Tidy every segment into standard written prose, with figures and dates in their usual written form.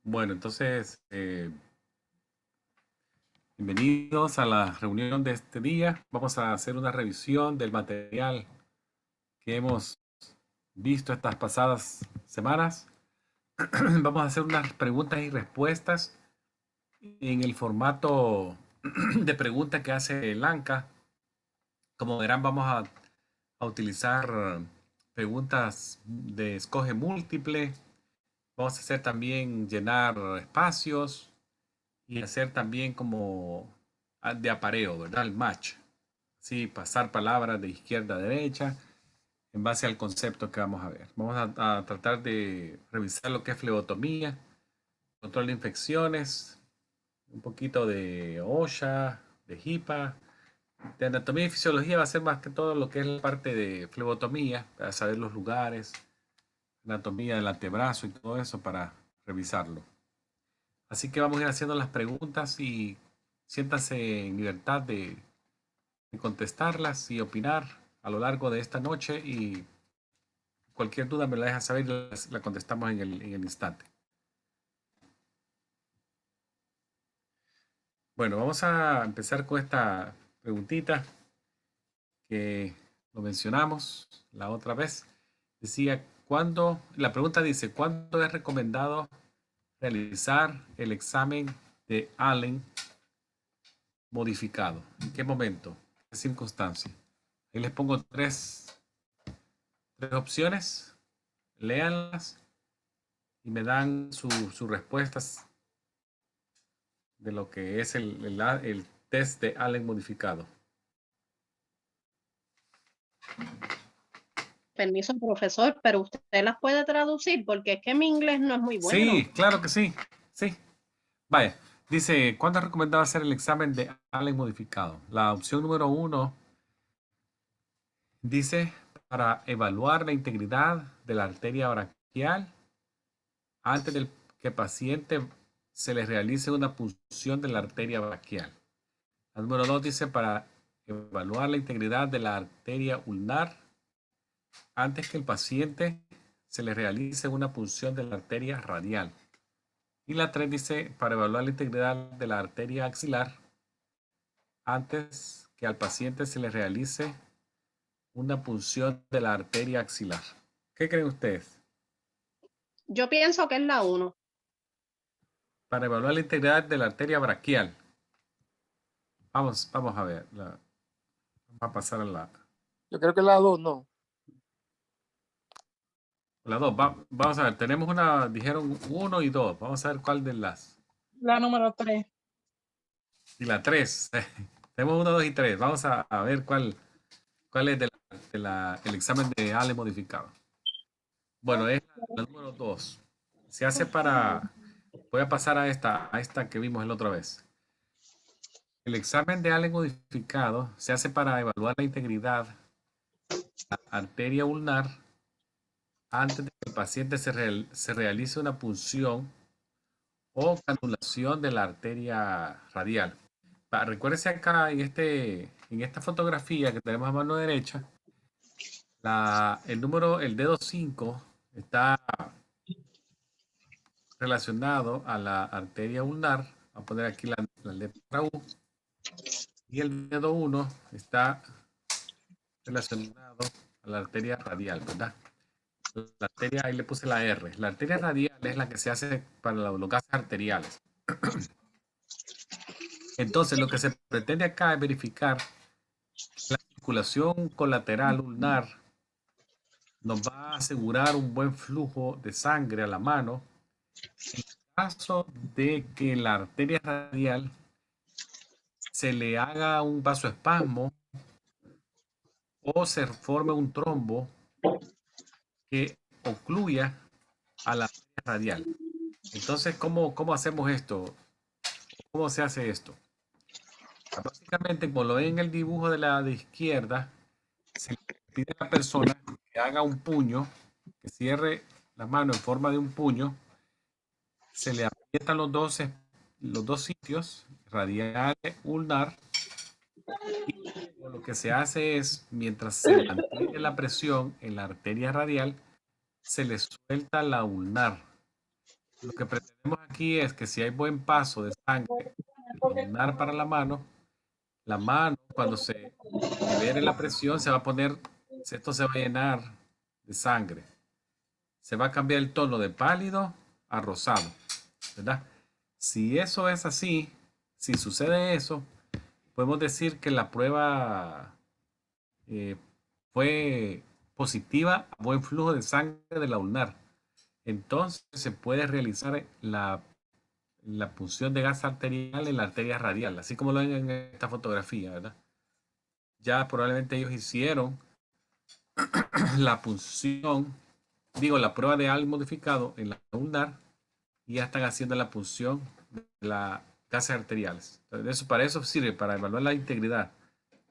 Bueno, entonces, bienvenidos a la reunión de este día. Vamos a hacer una revisión del material que hemos visto estas pasadas semanas. Vamos a hacer unas preguntas y respuestas en el formato de pregunta que hace el ANCA. Como verán, vamos a utilizar preguntas de escoge múltiple. Vamos a hacer también llenar espacios y hacer también como de apareo, ¿verdad? El match. Sí, pasar palabras de izquierda a derecha en base al concepto que vamos a ver. Vamos a tratar de revisar lo que es flebotomía, control de infecciones, un poquito de OSHA, de HIPAA. De anatomía y fisiología va a ser más que todo lo que es la parte de flebotomía, para saber los lugares, anatomía del antebrazo y todo eso para revisarlo. Así que vamos a ir haciendo las preguntas y siéntanse en libertad de contestarlas y opinar a lo largo de esta noche y cualquier duda me la deja saber y la contestamos en el instante. Bueno, vamos a empezar con esta preguntita que lo mencionamos la otra vez. Decía, la pregunta dice, ¿cuándo es recomendado realizar el examen de Allen modificado? ¿En qué momento? ¿En qué circunstancia? Ahí les pongo tres opciones, léanlas y me dan sus respuestas de lo que es el test de Allen modificado. Permiso, profesor, pero usted las puede traducir porque es que mi inglés no es muy bueno. Sí, claro que sí. Sí. Vaya, dice, ¿cuándo es recomendado hacer el examen de Allen modificado? La opción número 1 dice para evaluar la integridad de la arteria braquial antes de que el paciente se le realice una punción de la arteria braquial. La número 2 dice para evaluar la integridad de la arteria ulnar antes que el paciente se le realice una punción de la arteria radial. Y la 3 dice para evaluar la integridad de la arteria axilar antes que al paciente se le realice una punción de la arteria axilar. ¿Qué creen ustedes? Yo pienso que es la 1. Para evaluar la integridad de la arteria braquial. Vamos a ver. Vamos a pasar a Yo creo que la 2 no. la 2. Vamos a ver. Tenemos dijeron 1 y 2. Vamos a ver cuál de las. La número 3. Y la 3. Tenemos 1, 2 y 3. Vamos a ver cuál es el examen de Allen modificado. Bueno, es la número 2. Se hace para. Voy a pasar a esta que vimos la otra vez. El examen de Allen modificado se hace para evaluar la integridad de la arteria ulnar antes de que el paciente se realice una punción o canulación de la arteria radial. Recuérdese acá en esta fotografía que tenemos a mano derecha, el dedo 5 está relacionado a la arteria ulnar. Voy a poner aquí la letra U. Y el dedo 1 está relacionado a la arteria radial, ¿verdad? La arteria, ahí le puse la R. La arteria radial es la que se hace para los gases arteriales. Entonces, lo que se pretende acá es verificar la circulación colateral ulnar nos va a asegurar un buen flujo de sangre a la mano. En caso de que la arteria radial se le haga un vasoespasmo o se forme un trombo que ocluya a la arteria radial. Entonces, ¿cómo hacemos esto? ¿Cómo se hace esto? Básicamente, como lo ven en el dibujo de la de izquierda, se le pide a la persona que haga un puño, que cierre la mano en forma de un puño, se le aprietan los dos sitios, radial, ulnar, y lo que se hace es, mientras se mantiene la presión en la arteria radial, se le suelta la ulnar. Lo que pretendemos aquí es que si hay buen paso de sangre del ulnar para la mano cuando se libere la presión se va a poner, esto se va a llenar de sangre. Se va a cambiar el tono de pálido a rosado, ¿verdad? Si eso es así, si sucede eso, podemos decir que la prueba eh, fue positiva a buen flujo de sangre de la ulnar. Entonces se puede realizar la punción de gas arterial en la arteria radial, así como lo ven en esta fotografía, ¿verdad? Ya probablemente ellos hicieron la punción, digo, la prueba de ALK modificado en la ulnar y ya están haciendo la punción de las gases arteriales. Entonces, para eso sirve, para evaluar la integridad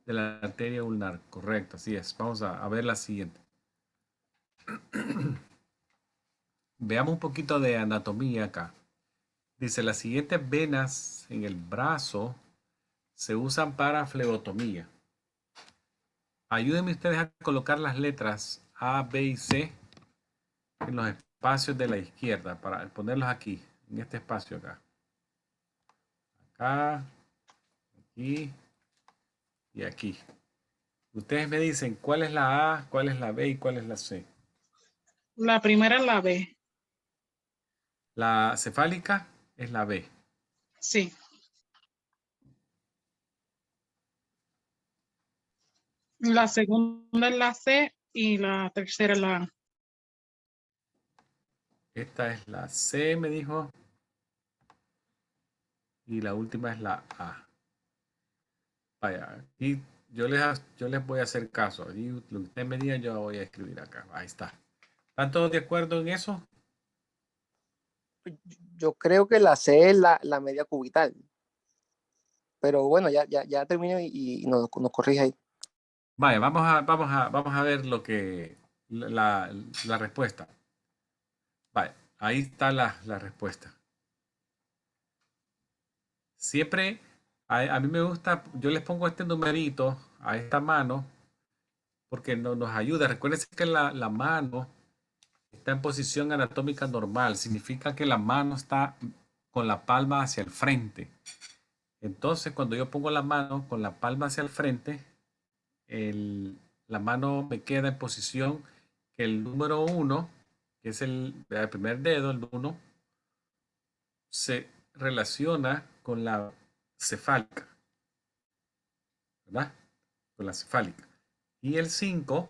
de la arteria ulnar. Correcto, así es. Vamos a ver la siguiente. Veamos un poquito de anatomía acá. Dice, las siguientes venas en el brazo se usan para flebotomía. Ayúdenme ustedes a colocar las letras A, B y C en los espacios de la izquierda para ponerlos aquí, en este espacio acá. Acá, aquí y aquí. Ustedes me dicen cuál es la A, cuál es la B y cuál es la C. La primera es la B. La cefálica es la B. Sí. La segunda es la C y la tercera es la A. Esta es la C, me dijo. Y la última es la A. Vaya, aquí yo les voy a hacer caso. Y lo que ustedes me digan, yo voy a escribir acá. Ahí está. ¿Están todos de acuerdo en eso? Yo creo que la C es la media cubital. Pero bueno, ya termino y nos corrige ahí. Vaya, vamos a ver lo que la respuesta. Vaya, ahí está la respuesta. Siempre a mí me gusta, yo les pongo este numerito a esta mano porque nos ayuda. Recuerden que la mano está en posición anatómica normal. Significa que la mano está con la palma hacia el frente. Entonces, cuando yo pongo la mano con la palma hacia el frente, la mano me queda en posición que el número 1, que es el primer dedo, el 1, se relaciona con la cefálica, ¿verdad? Con la cefálica. Y el 5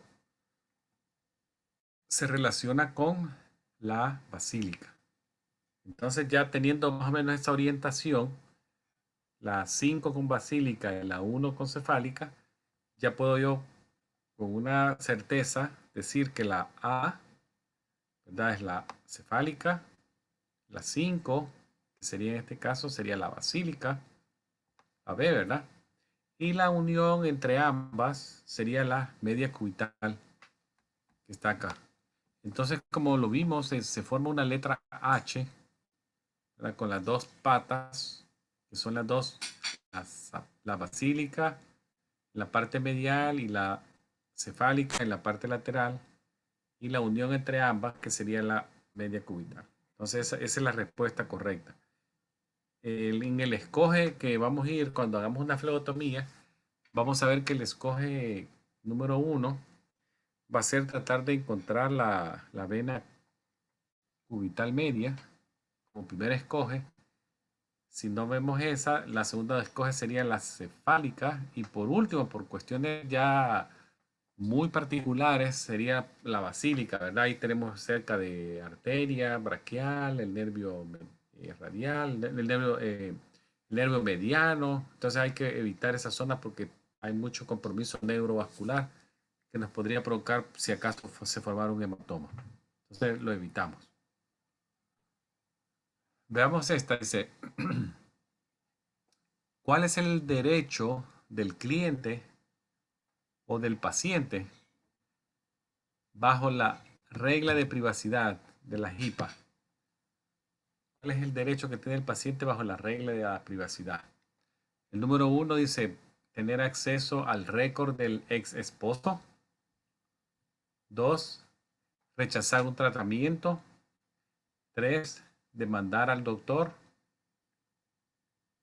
se relaciona con la basílica. Entonces ya teniendo más o menos esa orientación, la 5 con basílica y la 1 con cefálica, ya puedo yo con una certeza decir que la A, ¿verdad? Es la cefálica, la 5, que sería en este caso, sería la basílica, la B, ¿verdad? Y la unión entre ambas sería la media cubital, que está acá. Entonces, como lo vimos, se forma una letra H, ¿verdad? Con las dos patas, que son las dos, la basílica, la parte medial y la cefálica en la parte lateral, y la unión entre ambas, que sería la media cubital. Entonces, esa es la respuesta correcta. En el escoge que vamos a ir cuando hagamos una flebotomía, vamos a ver que el escoge número 1 va a ser tratar de encontrar la vena cubital media como primer escoge. Si no vemos esa, la segunda escoge sería la cefálica. Y por último, por cuestiones ya muy particulares, sería la basílica, ¿verdad? Ahí tenemos cerca de arteria, braquial, el nervio radial, el nervio mediano. Entonces hay que evitar esa zona porque hay mucho compromiso neurovascular que nos podría provocar si acaso se formara un hematoma. Entonces lo evitamos. Veamos esta, dice, ¿cuál es el derecho del cliente o del paciente bajo la regla de privacidad de la HIPAA? ¿Cuál es el derecho que tiene el paciente bajo la regla de la privacidad? El número 1 dice tener acceso al récord del ex esposo. 2, rechazar un tratamiento. 3, demandar al doctor.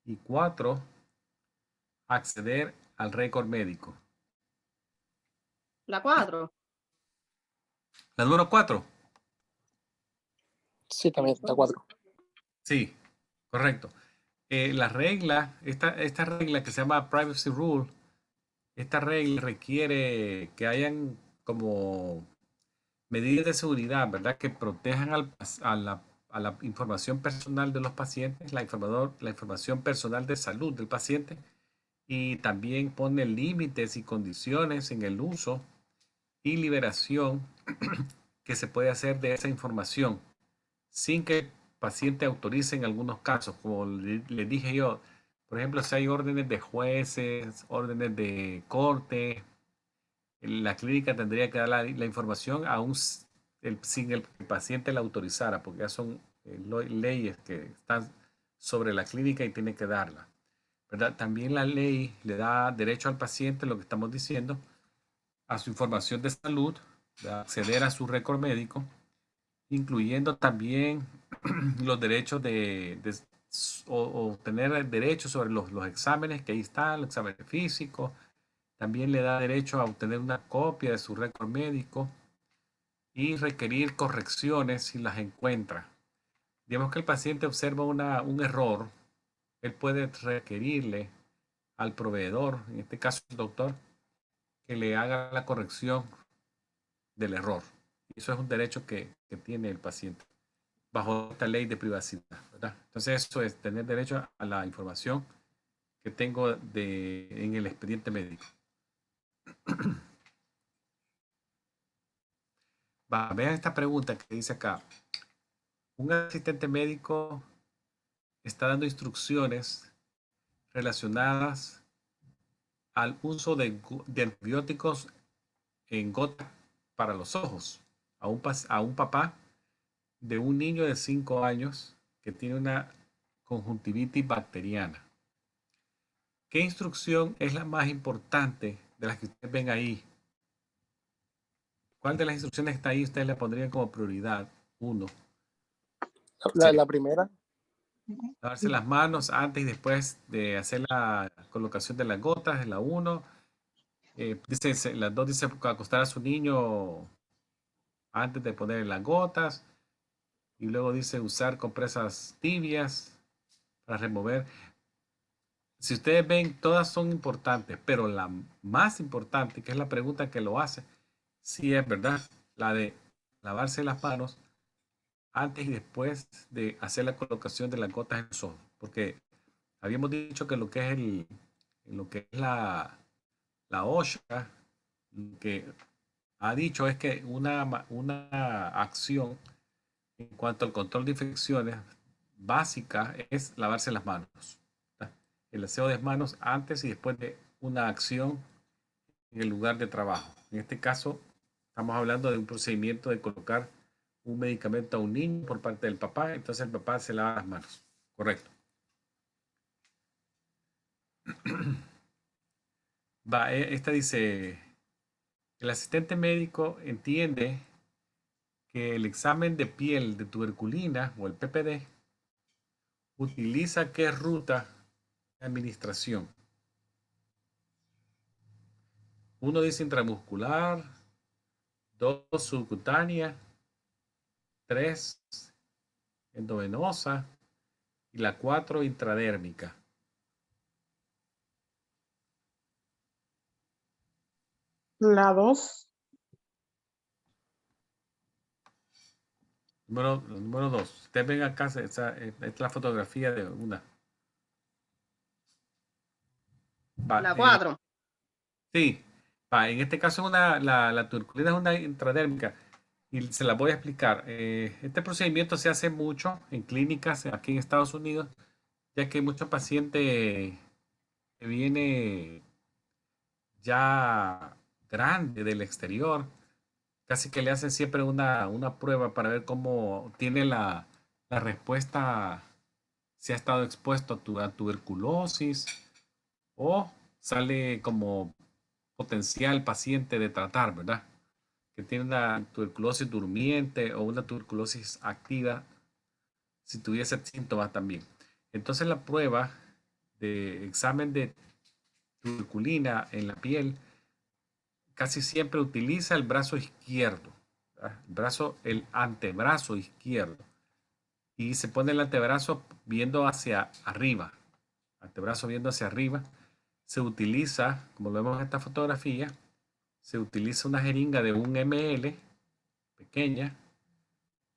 Y 4, acceder al récord médico. La 4. La número 4. Sí, también está 4. Sí, correcto. La regla, esta regla que se llama Privacy Rule, esta regla requiere que hayan como medidas de seguridad, ¿verdad? Que protejan a la información personal de los pacientes, la información personal de salud del paciente, y también pone límites y condiciones en el uso y liberación que se puede hacer de esa información sin que el paciente autorice en algunos casos. Como le dije yo, por ejemplo, si hay órdenes de jueces, órdenes de corte, la clínica tendría que dar la información aún sin el paciente la autorizara, porque ya son leyes que están sobre la clínica y tiene que darla, ¿verdad? También la ley le da derecho al paciente, lo que estamos diciendo, a su información de salud, de acceder a su récord médico, incluyendo también los derechos o tener derechos sobre los exámenes que ahí están, los exámenes físicos. También le da derecho a obtener una copia de su récord médico y requerir correcciones si las encuentra. Digamos que el paciente observa un error, él puede requerirle al proveedor, en este caso el doctor, que le haga la corrección del error. Eso es un derecho que tiene el paciente bajo esta ley de privacidad, ¿verdad? Entonces eso es tener derecho a la información que tengo en el expediente médico. Vean esta pregunta que dice acá. Un asistente médico está dando instrucciones relacionadas al uso de antibióticos en gotas para los ojos a un papá de un niño de 5 años que tiene una conjuntivitis bacteriana. ¿Qué instrucción es la más importante de las que ustedes ven ahí? ¿Cuál de las instrucciones que está ahí ustedes le pondrían como prioridad? 1. La primera. Lavarse las manos antes y después de hacer la colocación de las gotas, es la 1. Las 2 dice acostar a su niño antes de poner las gotas. Y luego dice usar compresas tibias para remover. Si ustedes ven, todas son importantes, pero la más importante, que es la pregunta que lo hace, sí es verdad, la de lavarse las manos antes y después de hacer la colocación de las gotas en los ojos. Porque habíamos dicho que lo que es la OSHA, lo que ha dicho es que una acción en cuanto al control de infecciones básica es lavarse las manos. El aseo de manos antes y después de una acción en el lugar de trabajo. En este caso, estamos hablando de un procedimiento de colocar un medicamento a un niño por parte del papá, entonces el papá se lava las manos. Correcto. Esta dice, el asistente médico entiende que el examen de piel de tuberculina o el PPD utiliza qué ruta de administración. 1 dice intramuscular, 2 subcutánea, 3 endovenosa y la 4 intradérmica. La 2. Número 2. Ustedes ven acá, esta es la fotografía de una. La 4. Sí, en este caso la tuberculina es una intradérmica y se la voy a explicar. Este procedimiento se hace mucho en clínicas aquí en Estados Unidos, ya que hay muchos pacientes que viene ya grande del exterior, casi que le hacen siempre una prueba para ver cómo tiene la respuesta, si ha estado expuesto a tuberculosis o sale como potencial paciente de tratar, ¿verdad? Que tiene una tuberculosis durmiente o una tuberculosis activa si tuviese síntomas también. Entonces la prueba de examen de tuberculina en la piel casi siempre utiliza el brazo izquierdo, ¿verdad? El antebrazo izquierdo. Y se pone el antebrazo viendo hacia arriba. Antebrazo viendo hacia arriba. Se utiliza, como lo vemos en esta fotografía, se utiliza una jeringa de 1 ml, pequeña.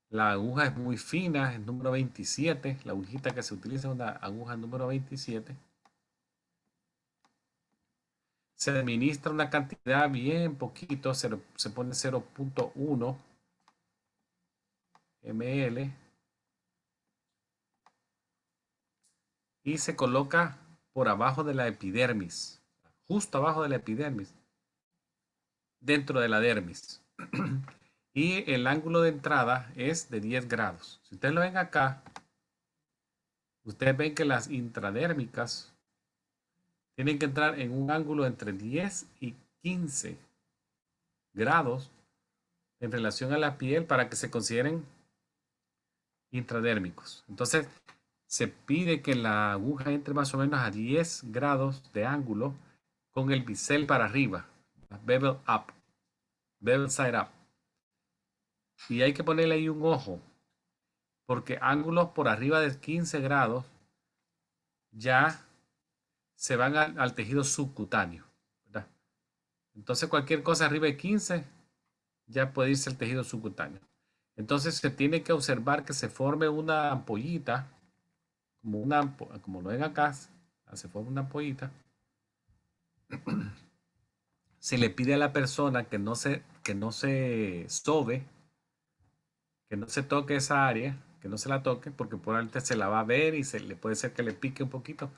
La aguja es muy fina, es número 27. La agujita que se utiliza es una aguja número 27. Se administra una cantidad bien poquito, se pone 0.1 ml y se coloca por abajo de la epidermis, justo abajo de la epidermis, dentro de la dermis. Y el ángulo de entrada es de 10 grados. Si ustedes lo ven acá, ustedes ven que las intradérmicas tienen que entrar en un ángulo entre 10 y 15 grados en relación a la piel para que se consideren intradérmicos. Entonces, se pide que la aguja entre más o menos a 10 grados de ángulo con el bisel para arriba, bevel up, bevel side up. Y hay que ponerle ahí un ojo, porque ángulos por arriba de 15 grados ya se van al tejido subcutáneo, ¿verdad? Entonces cualquier cosa arriba de 15 ya puede irse al tejido subcutáneo. Entonces se tiene que observar que se forme una ampollita, como lo ven acá, se forma una ampollita. Se le pide a la persona que no se sobe, que no se toque esa área, que no se la toque, porque probablemente se la va a ver y le puede ser que le pique un poquito,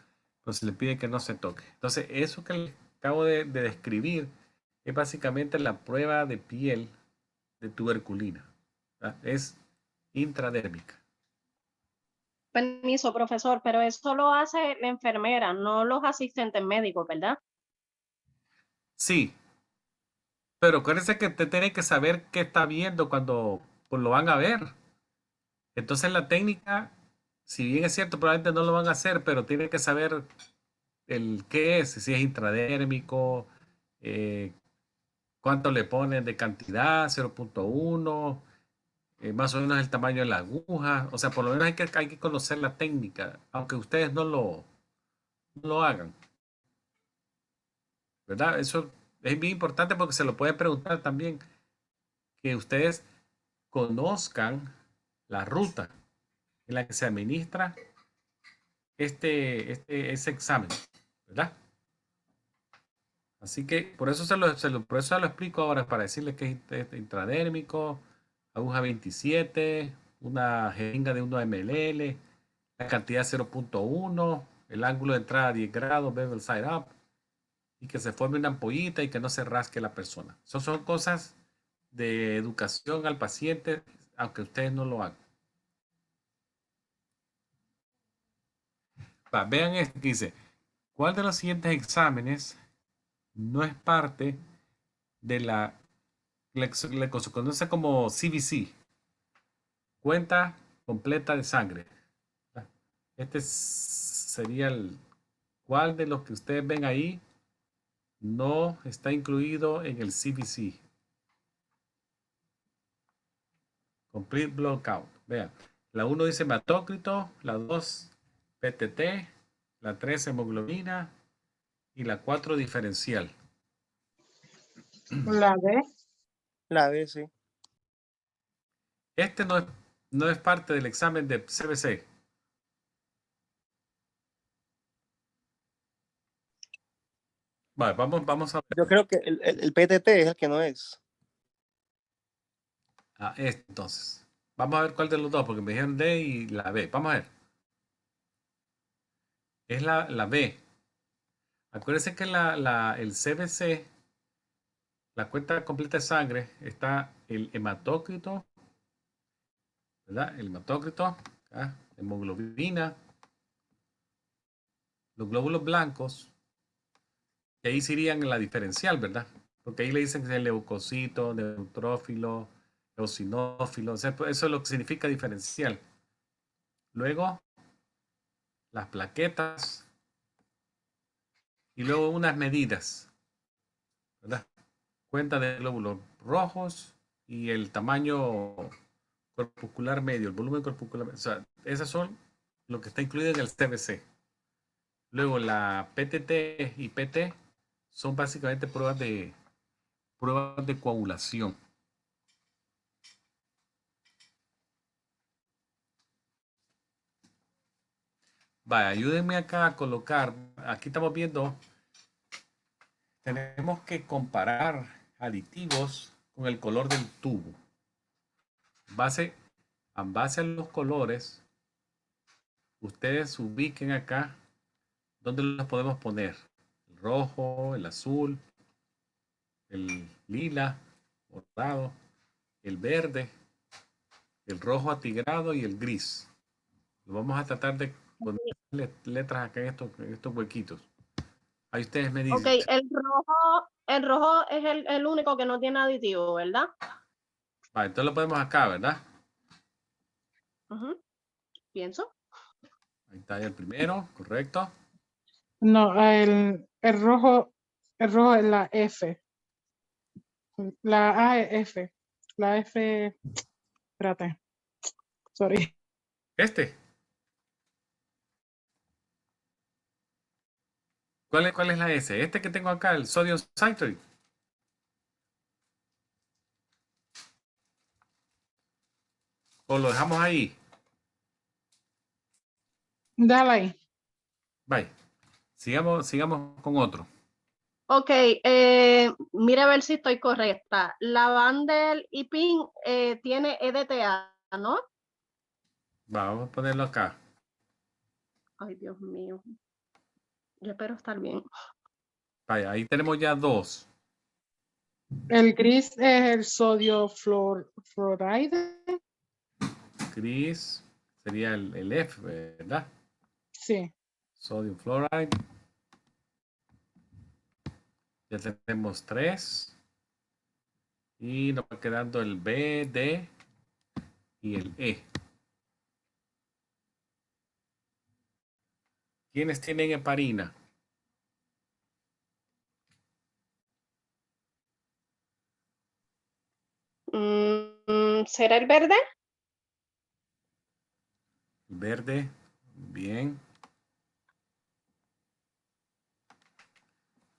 pero se le pide que no se toque. Entonces, eso que le acabo de describir es básicamente la prueba de piel de tuberculina, ¿verdad? Es intradérmica. Permiso, profesor, pero eso lo hace la enfermera, no los asistentes médicos, ¿verdad? Sí, pero acuérdense que usted tiene que saber qué está viendo cuando pues, lo van a ver. Entonces la técnica, si bien es cierto, probablemente no lo van a hacer, pero tiene que saber el qué es, si es intradérmico, eh, cuánto le ponen de cantidad, 0.1, más o menos el tamaño de la aguja. O sea, por lo menos hay que conocer la técnica, aunque ustedes no lo hagan. ¿Verdad? Eso es bien importante porque se lo pueden preguntar también, que ustedes conozcan la ruta en la que se administra ese examen, ¿verdad? Así que por eso por eso se lo explico ahora, para decirles que es intradérmico, aguja 27, una jeringa de 1 ml, la cantidad 0.1, el ángulo de entrada 10 grados, bevel side up, y que se forme una ampollita y que no se rasque la persona. Eso son cosas de educación al paciente, aunque ustedes no lo hagan. Vean esto que dice, ¿cuál de los siguientes exámenes no es parte de le se conoce como CBC, cuenta completa de sangre? Este sería ¿cuál de los que ustedes ven ahí no está incluido en el CBC? Complete Blood Count. Vean, la 1 dice hematócrito, la 2 PTT, la 3 hemoglobina y la 4 diferencial. La B. La B, sí. Este no es parte del examen de CBC. Vale, vamos a ver. Yo creo que el PTT es el que no es. Entonces. Vamos a ver cuál de los dos, porque me dijeron D y la B. Vamos a ver. Es la B. Acuérdense que el CBC, la cuenta completa de sangre, está el hematócrito, ¿verdad? El hematócrito, hemoglobina, los glóbulos blancos, que ahí serían en la diferencial, ¿verdad? Porque ahí le dicen que es el leucocito, neutrófilo, eosinófilo, o sea, eso es lo que significa diferencial. luego las plaquetas y luego unas medidas, ¿verdad? Cuenta de glóbulos rojos y el tamaño corpuscular medio, el volumen corpuscular medio. O sea, esas son lo que está incluido en el CBC. Luego la PTT y PT son básicamente pruebas de coagulación. Vaya, ayúdenme acá a colocar, aquí estamos viendo, tenemos que comparar aditivos con el color del tubo. En base a los colores, ustedes ubiquen acá dónde los podemos poner. El rojo, el azul, el lila, morado, el verde, el rojo atigrado y el gris. Lo vamos a tratar de poner letras acá en estos huequitos. Ahí ustedes me dicen. Ok, el rojo es el único que no tiene aditivo, ¿verdad? Vale, entonces lo ponemos acá, ¿verdad? Pienso. Ahí está el primero, correcto. No, el rojo es la F. La A es F. La F, espérate. Sorry. Este. ¿Cuál es la S? Este que tengo acá, el sodium citrate. O lo dejamos ahí. Dale ahí. Bye. Sigamos con otro. Ok, mira a ver si estoy correcta. Lavandel y Pink tiene EDTA, ¿no? Vamos a ponerlo acá. Ay, Dios mío. Yo espero estar bien. Vaya, ahí tenemos ya dos. El gris es el sodio fluoride. Gris sería el F, ¿verdad? Sí. Sodium fluoride. Ya tenemos tres. Y nos va quedando el B, D y el E. ¿Quiénes tienen heparina? ¿Será el verde? Verde. Bien.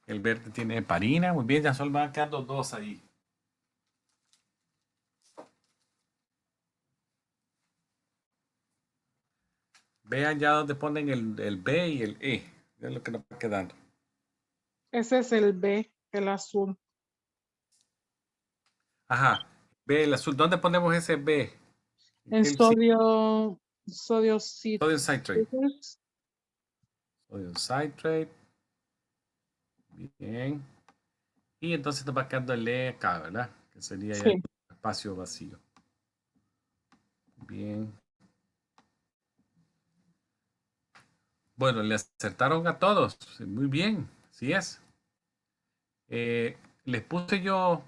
El verde tiene heparina. Muy bien, ya solo van quedando dos ahí. Vean ya donde ponen el B y el E. Es lo que nos va quedando. Ese es el B, el azul. Ajá. B, el azul. ¿Dónde ponemos ese B? En sodio Sodium citrate. citrate. Sodium citrate. Bien. Y entonces nos va quedando el E acá, ¿verdad? Que sería ya el Sí. espacio vacío. Bien. Bueno, le acertaron a todos. Muy bien. Así es. Les puse yo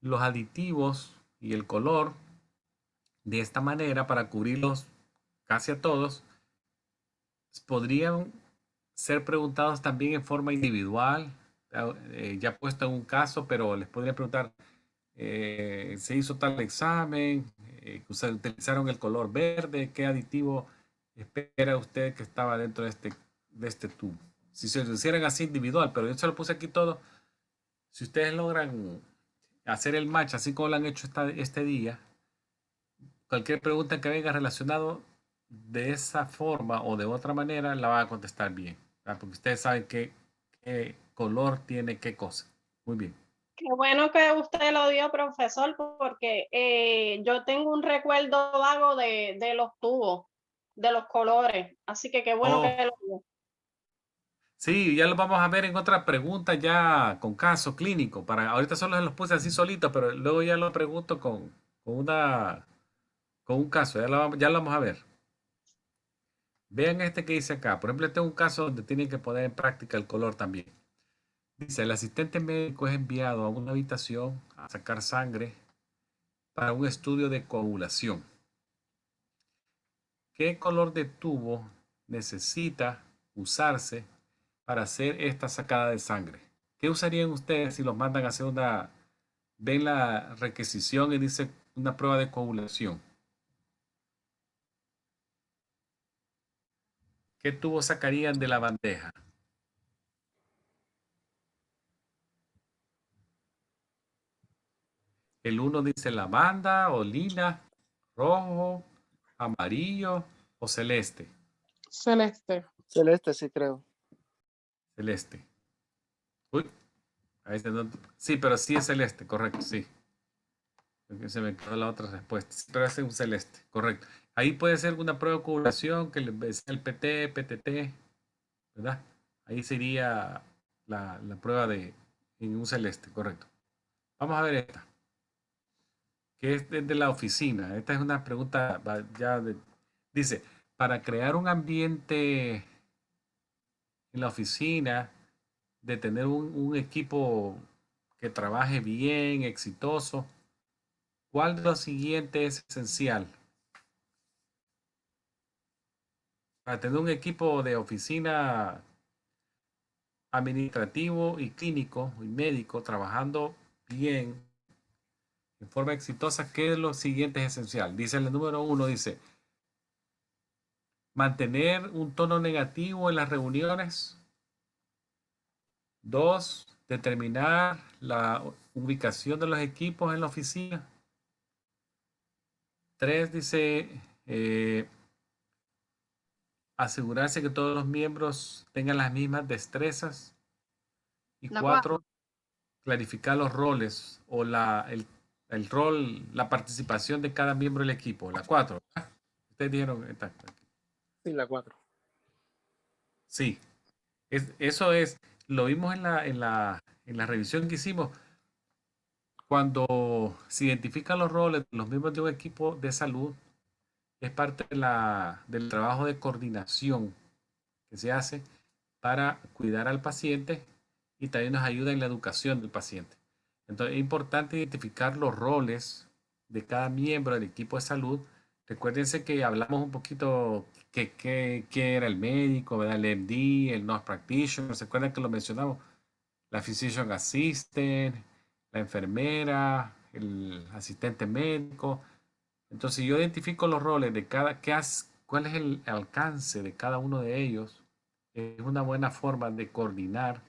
los aditivos y el color de esta manera para cubrirlos casi a todos. Podrían ser preguntados también en forma individual, ya puesto en un caso, pero les podría preguntar, ¿se hizo tal examen? ¿Utilizaron el color verde? ¿Qué aditivo espera usted que estaba dentro de este tubo? Si se lo hicieran así individual, pero yo se lo puse aquí todo. Si ustedes logran hacer el match así como lo han hecho este día, cualquier pregunta que venga relacionado de esa forma o de otra manera la van a contestar bien, ¿verdad? Porque ustedes saben qué color tiene qué cosa. Muy bien. Qué bueno que usted lo dio, profesor, porque yo tengo un recuerdo vago de los tubos, de los colores. Así que qué bueno Oh, que lo dio. sí, ya lo vamos a ver en otra pregunta ya con caso clínico. Ahorita solo se los puse así solitos, pero luego ya lo pregunto con un caso. Ya lo vamos a ver. Vean este que dice acá. Por ejemplo, este es un caso donde tienen que poner en práctica el color también. Dice, el asistente médico es enviado a una habitación a sacar sangre para un estudio de coagulación. ¿qué color de tubo necesita usarse para hacer esta sacada de sangre? ¿Qué usarían ustedes si los mandan a hacer ven la requisición y dice una prueba de coagulación? ¿Qué tubo sacarían de la bandeja? El uno dice lavanda o lila, rojo, amarillo o celeste. Celeste. Celeste, sí creo. Celeste. Uy, ahí sí, pero sí es celeste, correcto, sí. Porque se me quedó la otra respuesta. Sí, pero ese es un celeste, correcto. Ahí puede ser una prueba de coagulación que sea el PT, PTT, ¿verdad? Ahí sería la prueba en un celeste, correcto. Vamos a ver esta, que es de la oficina. Esta es una pregunta dice, para crear un ambiente en la oficina, de tener un equipo que trabaje bien, exitoso, ¿cuál de los siguientes es esencial? Para tener un equipo de oficina administrativo y clínico y médico trabajando bien, en forma exitosa, ¿qué es lo siguiente es esencial? Dice el número 1, dice, mantener un tono negativo en las reuniones. 2, determinar la ubicación de los equipos en la oficina. 3, dice, asegurarse que todos los miembros tengan las mismas destrezas. Y La 4, clarificar los roles o el rol, la participación de cada miembro del equipo. La 4, ¿verdad? Ustedes dijeron, Sí, la 4. sí, eso es, lo vimos en la revisión que hicimos. Cuando se identifican los roles de los miembros de un equipo de salud, es parte del trabajo de coordinación que se hace para cuidar al paciente y también nos ayuda en la educación del paciente. Entonces es importante identificar los roles de cada miembro del equipo de salud. Recuérdense que hablamos un poquito qué era el médico, ¿verdad? El MD, el nurse practitioner, ¿se acuerdan que lo mencionamos? La physician assistant, la enfermera, el asistente médico. Entonces yo identifico los roles de cuál es el alcance de cada uno de ellos. Es una buena forma de coordinar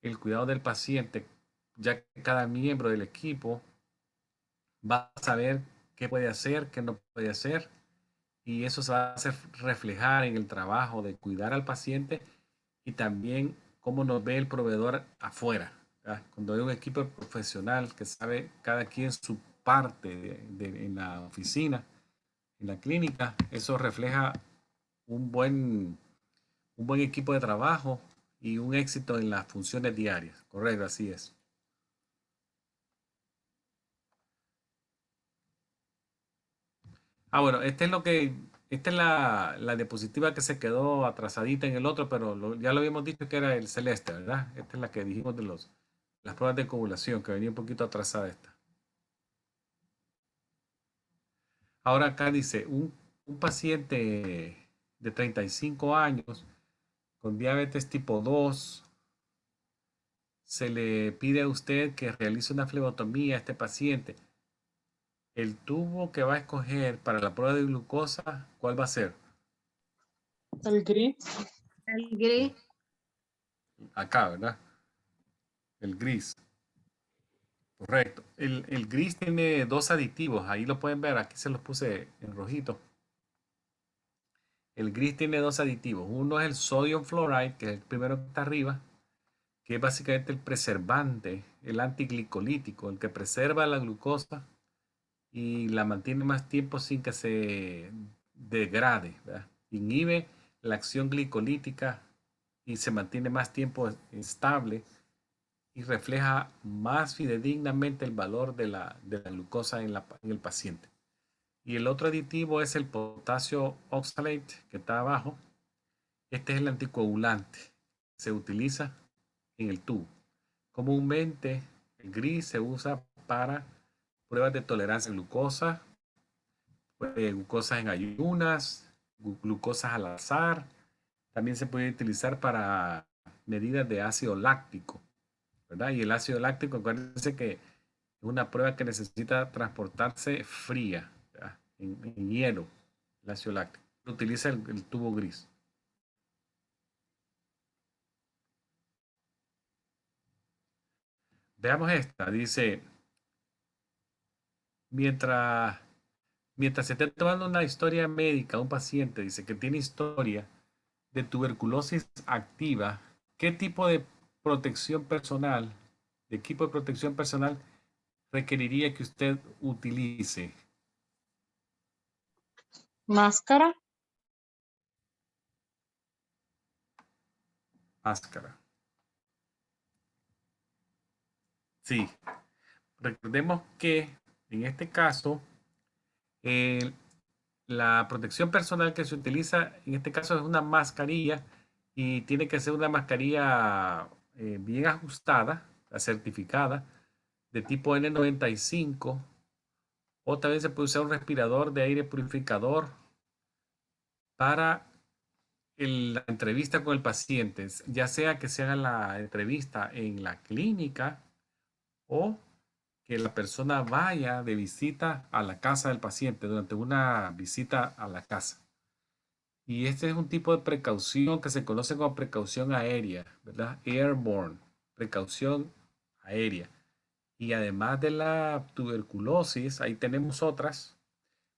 el cuidado del paciente, ya que cada miembro del equipo va a saber qué puede hacer, qué no puede hacer, y eso se va a hacer reflejar en el trabajo de cuidar al paciente y también cómo nos ve el proveedor afuera. ¿Verdad? Cuando hay un equipo profesional que sabe cada quien su parte en la oficina, en la clínica, eso refleja un buen equipo de trabajo y un éxito en las funciones diarias. Correcto, así es. Bueno, esta es la diapositiva que se quedó atrasadita en el otro, pero ya lo habíamos dicho que era el celeste, ¿verdad? Esta es la que dijimos de las pruebas de coagulación, que venía un poquito atrasada esta. Ahora acá dice, un paciente de 35 años con diabetes tipo 2, se le pide a usted que realice una flebotomía a este paciente. El tubo que va a escoger para la prueba de glucosa, ¿cuál va a ser? El gris. El gris. Acá, ¿verdad? El gris. Correcto. El gris tiene dos aditivos. Ahí lo pueden ver. Aquí se los puse en rojito. El gris tiene dos aditivos. Uno es el sodium fluoride, que es el primero que está arriba, que es básicamente el preservante, el antiglicolítico, el que preserva la glucosa y la mantiene más tiempo sin que se degrade, ¿verdad? Inhibe la acción glicolítica y se mantiene más tiempo estable y refleja más fidedignamente el valor de la glucosa en el paciente. Y el otro aditivo es el potasio oxalate, que está abajo. Este es el anticoagulante. Se utiliza en el tubo. Comúnmente el gris se usa para pruebas de tolerancia a glucosa, glucosa en ayunas, glucosas al azar. También se puede utilizar para medidas de ácido láctico, ¿verdad? Y el ácido láctico, acuérdense que es una prueba que necesita transportarse fría, ¿verdad? En hielo, el ácido láctico. Utiliza el tubo gris. Veamos esta. Dice, mientras se esté tomando una historia médica, un paciente dice que tiene historia de tuberculosis activa, ¿qué tipo de protección personal, de equipo de protección personal requeriría que usted utilice? Máscara. Máscara. Sí. Recordemos que en este caso, la protección personal que se utiliza en este caso es una mascarilla y tiene que ser una mascarilla bien ajustada, certificada, de tipo N95, o también se puede usar un respirador de aire purificador para la entrevista con el paciente, ya sea que se haga la entrevista en la clínica o que la persona vaya de visita a la casa del paciente durante una visita a la casa. Y este es un tipo de precaución que se conoce como precaución aérea, ¿verdad? Airborne, precaución aérea. Y además de la tuberculosis, ahí tenemos otras,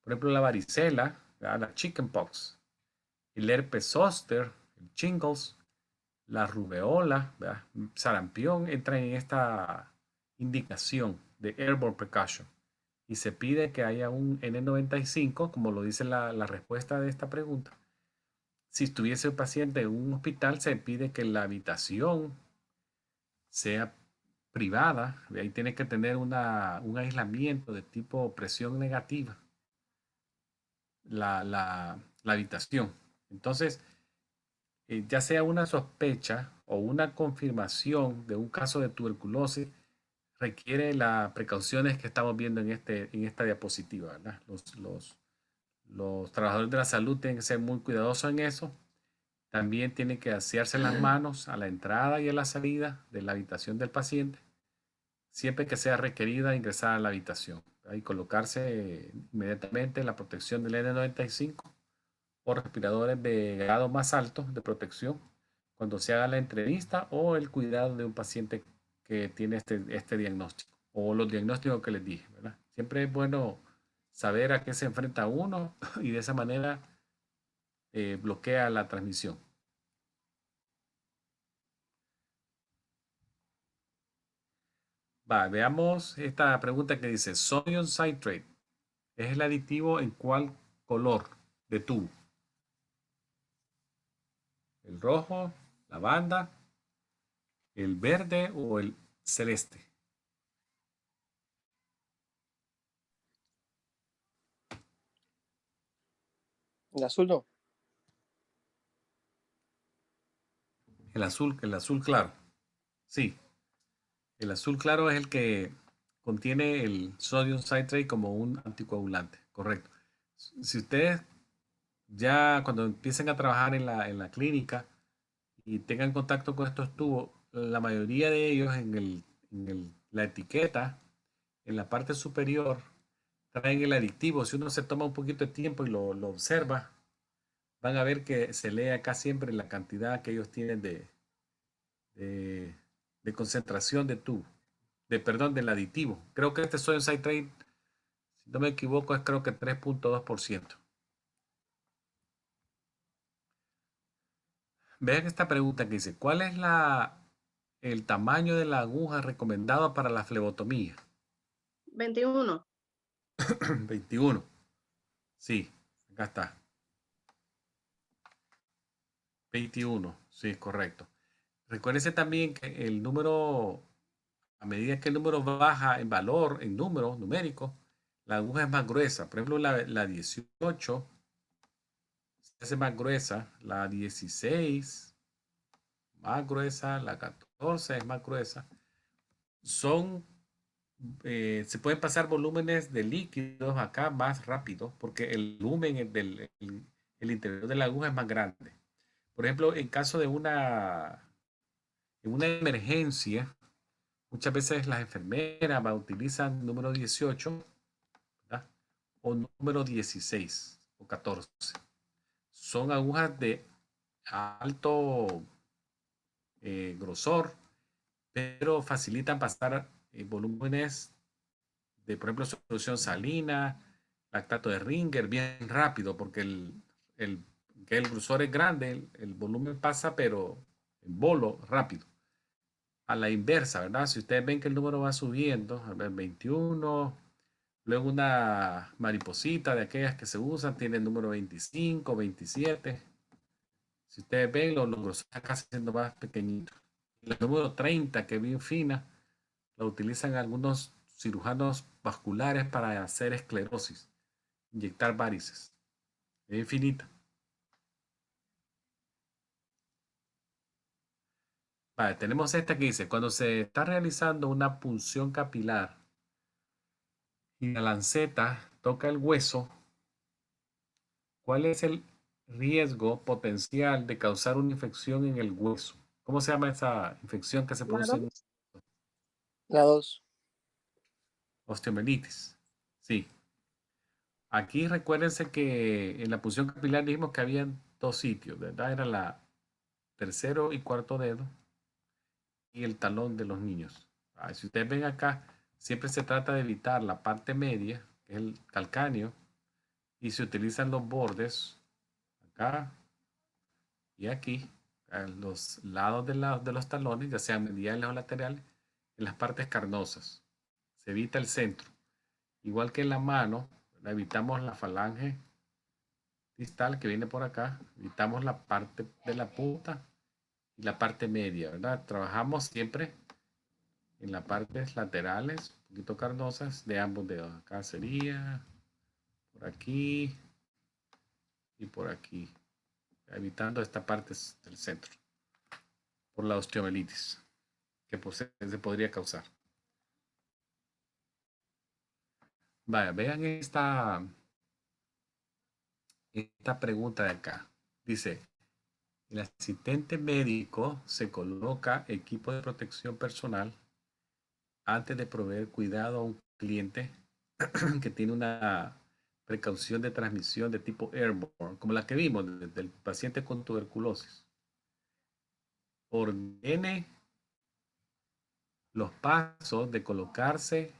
por ejemplo, la varicela, ¿verdad? La chickenpox, el herpes zóster, el shingles, la rubeola, ¿verdad? Sarampión, entran en esta indicación de airborne precaution. Y se pide que haya un N95, como lo dice la respuesta de esta pregunta. Si estuviese el paciente en un hospital, se pide que la habitación sea privada. Ahí tiene que tener un aislamiento de tipo presión negativa, la habitación. Entonces, ya sea una sospecha o una confirmación de un caso de tuberculosis, requiere las precauciones que estamos viendo en esta diapositiva, ¿verdad? Los trabajadores de la salud tienen que ser muy cuidadosos en eso. También tienen que asearse las manos a la entrada y a la salida de la habitación del paciente, siempre que sea requerida ingresar a la habitación, ¿verdad? Y colocarse inmediatamente la protección del N95 o respiradores de grado más alto de protección cuando se haga la entrevista o el cuidado de un paciente que tiene este diagnóstico o los diagnósticos que les dije, ¿verdad? Siempre es bueno saber a qué se enfrenta uno y de esa manera bloquea la transmisión. Va, veamos esta pregunta que dice, sodium citrate, ¿es el aditivo en cuál color de tubo? ¿El rojo, lavanda, el verde o el celeste? El azul no. El azul claro. Sí, el azul claro es el que contiene el sodium citrate como un anticoagulante, correcto. Si ustedes ya cuando empiecen a trabajar en la clínica y tengan contacto con estos tubos, la mayoría de ellos la etiqueta, en la parte superior, traen el aditivo. Si uno se toma un poquito de tiempo y lo observa, van a ver que se lee acá siempre la cantidad que ellos tienen de concentración perdón, del aditivo. Creo que este sodium citrate, si no me equivoco, es creo que 3.2%. Vean esta pregunta que dice, ¿cuál es el tamaño de la aguja recomendada para la flebotomía? 21. 21. Sí, acá está. 21, sí, correcto. Recuérdense también que el número, a medida que el número baja en valor, en número numérico, la aguja es más gruesa. Por ejemplo, la 18 se hace más gruesa, la 16 más gruesa, la 14 es más gruesa. Se pueden pasar volúmenes de líquidos acá más rápido porque el volumen el interior de la aguja es más grande. Por ejemplo, en caso de en una emergencia, muchas veces las enfermeras utilizan número 18, ¿verdad? O número 16 o 14. Son agujas de alto grosor, pero facilitan pasar volúmenes de, por ejemplo, solución salina, lactato de Ringer, bien rápido, porque que el grosor es grande, el volumen pasa, pero en bolo, rápido. A la inversa, ¿verdad? Si ustedes ven que el número va subiendo, a ver, 21, luego una mariposita de aquellas que se usan, tiene el número 25, 27. Si ustedes ven, los grosores acá siendo más pequeñitos. El número 30, que es bien fina, la utilizan algunos cirujanos vasculares para hacer esclerosis, inyectar varices. Es infinita. Vale, tenemos esta que dice, cuando se está realizando una punción capilar y la lanceta toca el hueso, ¿cuál es el riesgo potencial de causar una infección en el hueso? ¿Cómo se llama esa infección que se produce en Claro. La 2. osteomelitis? Sí. Aquí recuérdense que en la punción capilar dijimos que había dos sitios, ¿verdad? Era la tercero y cuarto dedo y el talón de los niños. Si ustedes ven acá, siempre se trata de evitar la parte media, que es el calcáneo, y se utilizan los bordes acá y aquí, a los lados de los talones, ya sean mediales o laterales, en las partes carnosas. Se evita el centro. Igual que en la mano, ¿verdad? Evitamos la falange distal que viene por acá, evitamos la parte de la punta y la parte media, ¿verdad? Trabajamos siempre en las partes laterales, un poquito carnosas de ambos dedos. Acá sería, por aquí y por aquí, evitando esta parte del centro, por la osteomelitis, que se podría causar. Vaya, vean esta pregunta de acá. Dice, el asistente médico se coloca equipo de protección personal antes de proveer cuidado a un cliente que tiene una precaución de transmisión de tipo airborne, como la que vimos del paciente con tuberculosis. Ordene los pasos de colocarse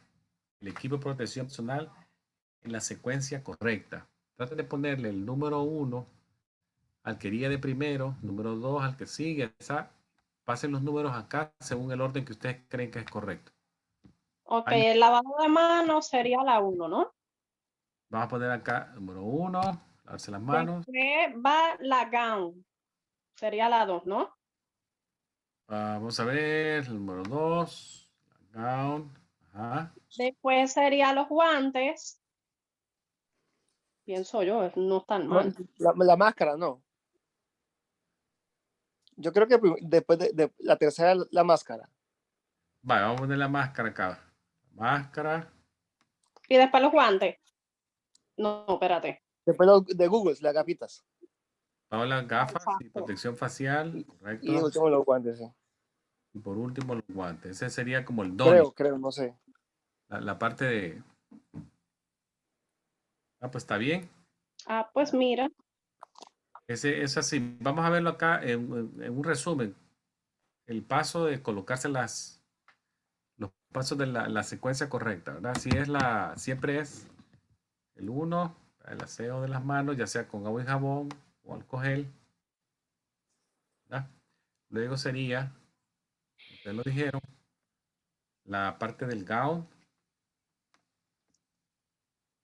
el equipo de protección personal en la secuencia correcta. Trate de ponerle el número 1 al que iría de primero, número 2 al que sigue. Pasen los números acá según el orden que ustedes creen que es correcto. Ok, el lavado de manos sería la 1, ¿no? Vamos a poner acá número 1, lavarse las manos. Después va la gown, sería la 2, ¿no? Vamos a ver, el número 2, gown. Ajá. Después sería los guantes. Pienso yo, no están mal. La máscara, no. Yo creo que después de la tercera, la máscara. Vale, vamos a poner la máscara acá. Máscara. Y después los guantes. No, espérate. Después de Google, las gafitas. Vamos a las gafas y Exacto. protección facial, Y correcto. el último los guantes, sí. Y por último los guantes. Ese sería como el don. Creo, no sé. La parte de... pues está bien. Ah, pues mira. Es así. Vamos a verlo acá en un resumen. El paso de colocarse los pasos de la secuencia correcta, ¿verdad? Siempre es el 1, el aseo de las manos, ya sea con agua y jabón o alcohol gel, ¿verdad? Luego sería, ustedes lo dijeron, la parte del gown.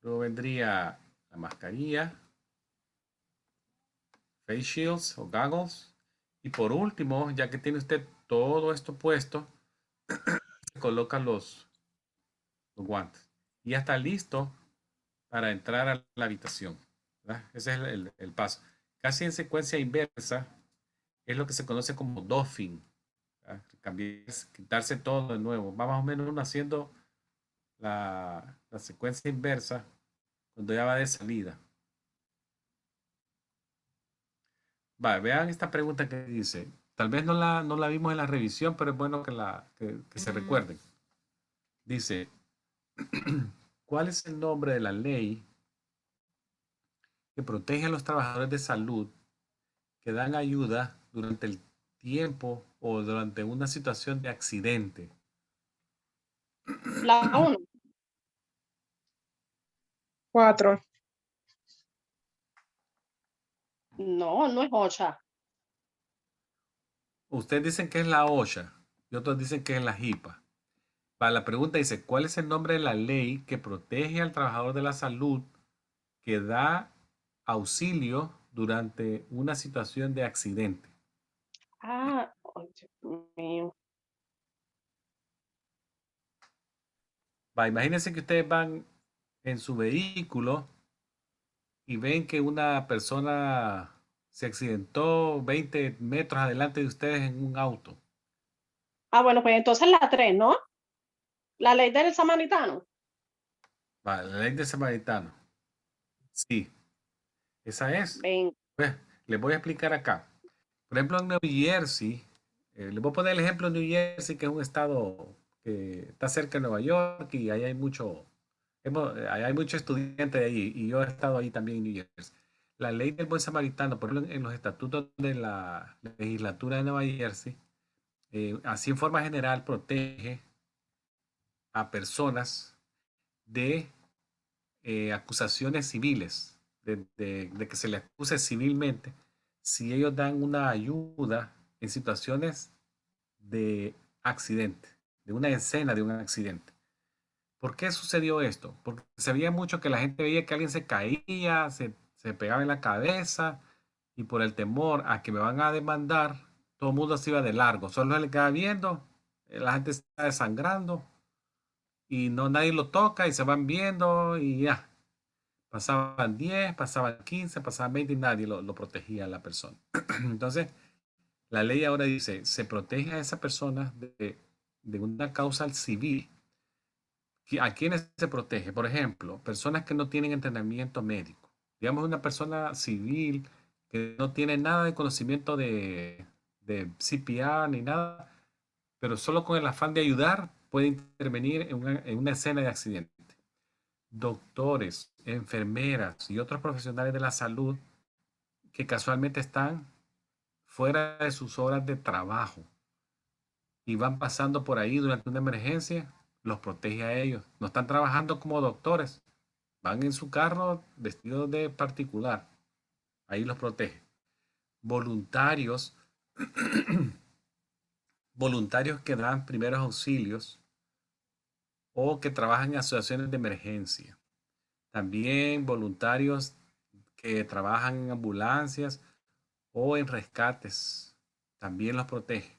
Luego vendría la mascarilla, face shields o goggles. Y por último, ya que tiene usted todo esto puesto, se coloca los guantes. Y ya está listo para entrar a la habitación, ¿verdad? Ese es el paso. Casi en secuencia inversa es lo que se conoce como doffing. Quitarse todo de nuevo. Va más o menos uno haciendo la secuencia inversa cuando ya va de salida. Vale, vean esta pregunta que dice. Tal vez no la vimos en la revisión, pero es bueno que se recuerden. Dice, ¿cuál es el nombre de la ley que protege a los trabajadores de salud que dan ayuda durante el tiempo o durante una situación de accidente? La 1. 4. No, no es OSHA. Ustedes dicen que es la OSHA y otros dicen que es la HIPAA. Para la pregunta dice, ¿cuál es el nombre de la ley que protege al trabajador de la salud que da auxilio durante una situación de accidente? Ah, ay, Dios mío. Imagínense que ustedes van en su vehículo y ven que una persona se accidentó 20 metros adelante de ustedes en un auto. Ah, bueno, pues entonces la 3, ¿no? La ley del samaritano. La ley de samaritano. Sí, esa es. Ven. Pues, les voy a explicar acá. Por ejemplo, en New Jersey, les voy a poner el ejemplo de New Jersey, que es un estado que está cerca de Nueva York y ahí hay muchos estudiantes de allí y yo he estado ahí también en New Jersey. La ley del buen samaritano, por ejemplo, en los estatutos de la legislatura de Nueva Jersey, así en forma general protege a personas de acusaciones civiles, de que se les acuse civilmente si ellos dan una ayuda en situaciones de accidente, de una escena de un accidente. ¿Por qué sucedió esto? Porque se veía mucho que la gente veía que alguien se caía, se pegaba en la cabeza y por el temor a que me van a demandar, todo el mundo se iba de largo. Solo le queda viendo, la gente está desangrando y no nadie lo toca y se van viendo y ya. Pasaban 10, pasaban 15, pasaban 20 y nadie lo protegía a la persona. Entonces, la ley ahora dice, se protege a esa persona de una causa civil. ¿A quiénes se protege? Por ejemplo, personas que no tienen entrenamiento médico. Digamos, una persona civil que no tiene nada de conocimiento de CPR ni nada, pero solo con el afán de ayudar puede intervenir en una escena de accidente. Doctores, enfermeras y otros profesionales de la salud que casualmente están fuera de sus horas de trabajo y van pasando por ahí durante una emergencia, los protege a ellos. No están trabajando como doctores, van en su carro vestidos de particular, ahí los protege. Voluntarios, voluntarios que dan primeros auxilios o que trabajan en asociaciones de emergencia. También voluntarios que trabajan en ambulancias o en rescates, también los protege.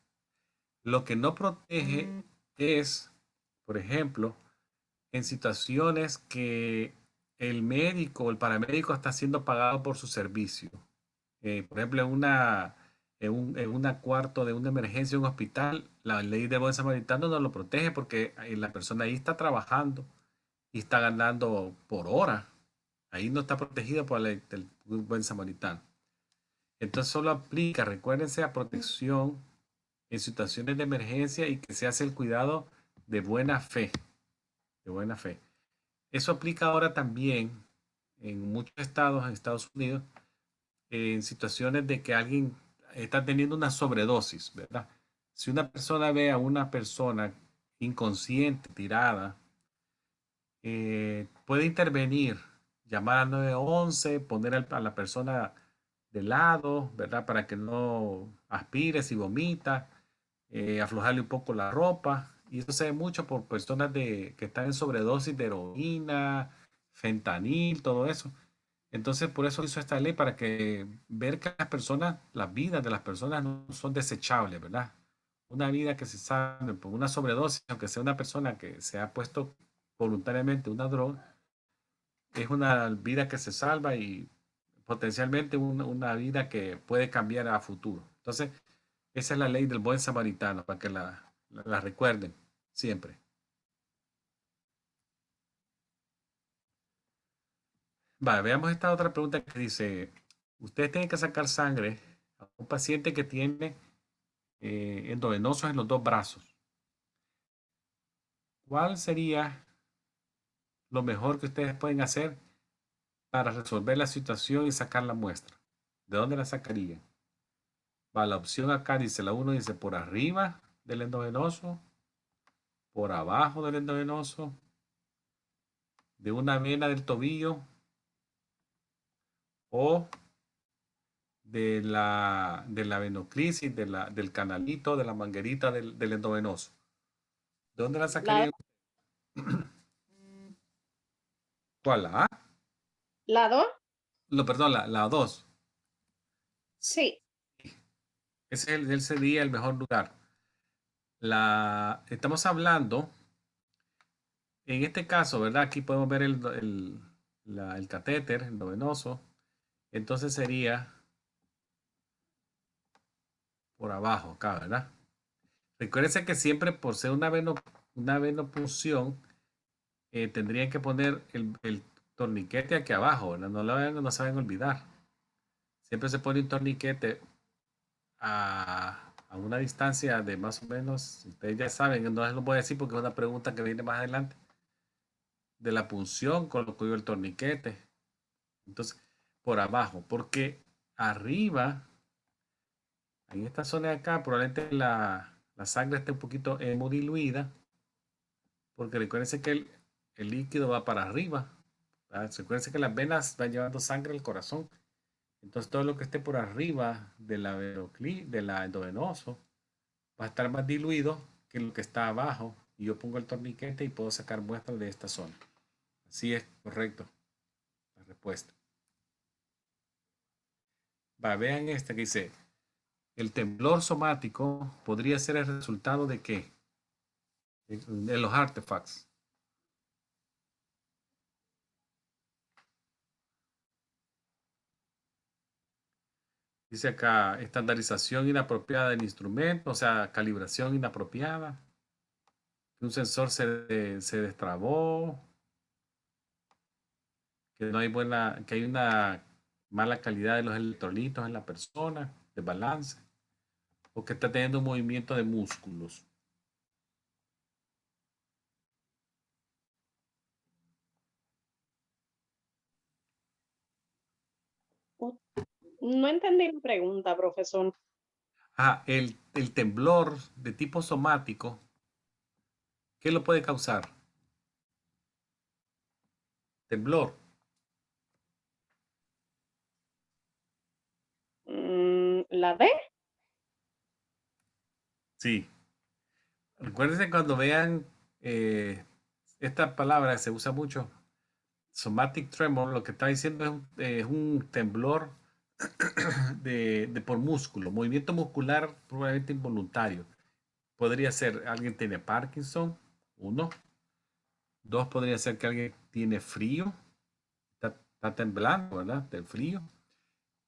Lo que no protege es, por ejemplo, en situaciones que el médico o el paramédico está siendo pagado por su servicio. Por ejemplo, en una cuarto de una emergencia en un hospital, la ley de buen samaritano no lo protege porque la persona ahí está trabajando y está ganando por hora. Ahí no está protegido por la ley del buen samaritano. Entonces solo aplica, recuérdense, a protección en situaciones de emergencia y que se hace el cuidado de buena fe, de buena fe. Eso aplica ahora también en muchos estados, en Estados Unidos, en situaciones de que alguien está teniendo una sobredosis, ¿verdad? Si una persona ve a una persona inconsciente, tirada, puede intervenir, llamar al 911, poner a la persona de lado, ¿verdad? Para que no aspire si vomita, aflojarle un poco la ropa. Y eso se ve mucho por personas que están en sobredosis de heroína, fentanil, todo eso. Entonces, por eso hizo esta ley, para que ver que las personas, las vidas de las personas no son desechables, ¿verdad? Una vida que se salve por una sobredosis, aunque sea una persona que se ha puesto voluntariamente una droga, es una vida que se salva y potencialmente una vida que puede cambiar a futuro. Entonces, esa es la ley del buen samaritano, para que la recuerden siempre. Vale, veamos esta otra pregunta que dice, ustedes tienen que sacar sangre a un paciente que tiene endovenosos en los dos brazos. ¿Cuál sería lo mejor que ustedes pueden hacer para resolver la situación y sacar la muestra? ¿De dónde la sacarían? Va, la opción acá dice, la 1 dice por arriba del endovenoso, por abajo del endovenoso, de una vena del tobillo o de la venoclisis, del canalito, de la manguerita del endovenoso. ¿De dónde la sacarían? ¿Cuál? ¿La A? ¿La 2? Perdón, la 2. Sí. Ese sería el mejor lugar. Estamos hablando, en este caso, ¿verdad? Aquí podemos ver el catéter endovenoso. Entonces sería por abajo acá, ¿verdad? Recuérdense que siempre por ser una venopunción, tendrían que poner el torniquete aquí abajo, ¿verdad? No se vayan a olvidar. Siempre se pone un torniquete a una distancia de más o menos, ustedes ya saben, no les lo voy a decir porque es una pregunta que viene más adelante. De la punción coloco yo el torniquete. Entonces, por abajo, porque arriba, en esta zona de acá, probablemente la sangre esté un poquito hemodiluida, porque recuérdense que el líquido va para arriba. Recuérdense que las venas van llevando sangre al corazón. Entonces, todo lo que esté por arriba de la endovenoso va a estar más diluido que lo que está abajo. Y yo pongo el torniquete y puedo sacar muestras de esta zona. Así es correcto la respuesta. Vean esta que dice, el temblor somático podría ser el resultado de ¿qué? De los artefacts. Dice acá, estandarización inapropiada del instrumento, o sea, calibración inapropiada, que un sensor se destrabó, que no hay que hay una mala calidad de los electrolitos en la persona, de balance, o que está teniendo un movimiento de músculos. No entendí la pregunta, profesor. El temblor de tipo somático, ¿qué lo puede causar? Temblor. ¿La D? Sí. Recuérdense cuando vean esta palabra, se usa mucho, somatic tremor, lo que está diciendo es un temblor por músculo, movimiento muscular probablemente involuntario. Podría ser alguien tiene Parkinson, 1. 2, podría ser que alguien tiene frío, está temblando, ¿verdad? Del frío.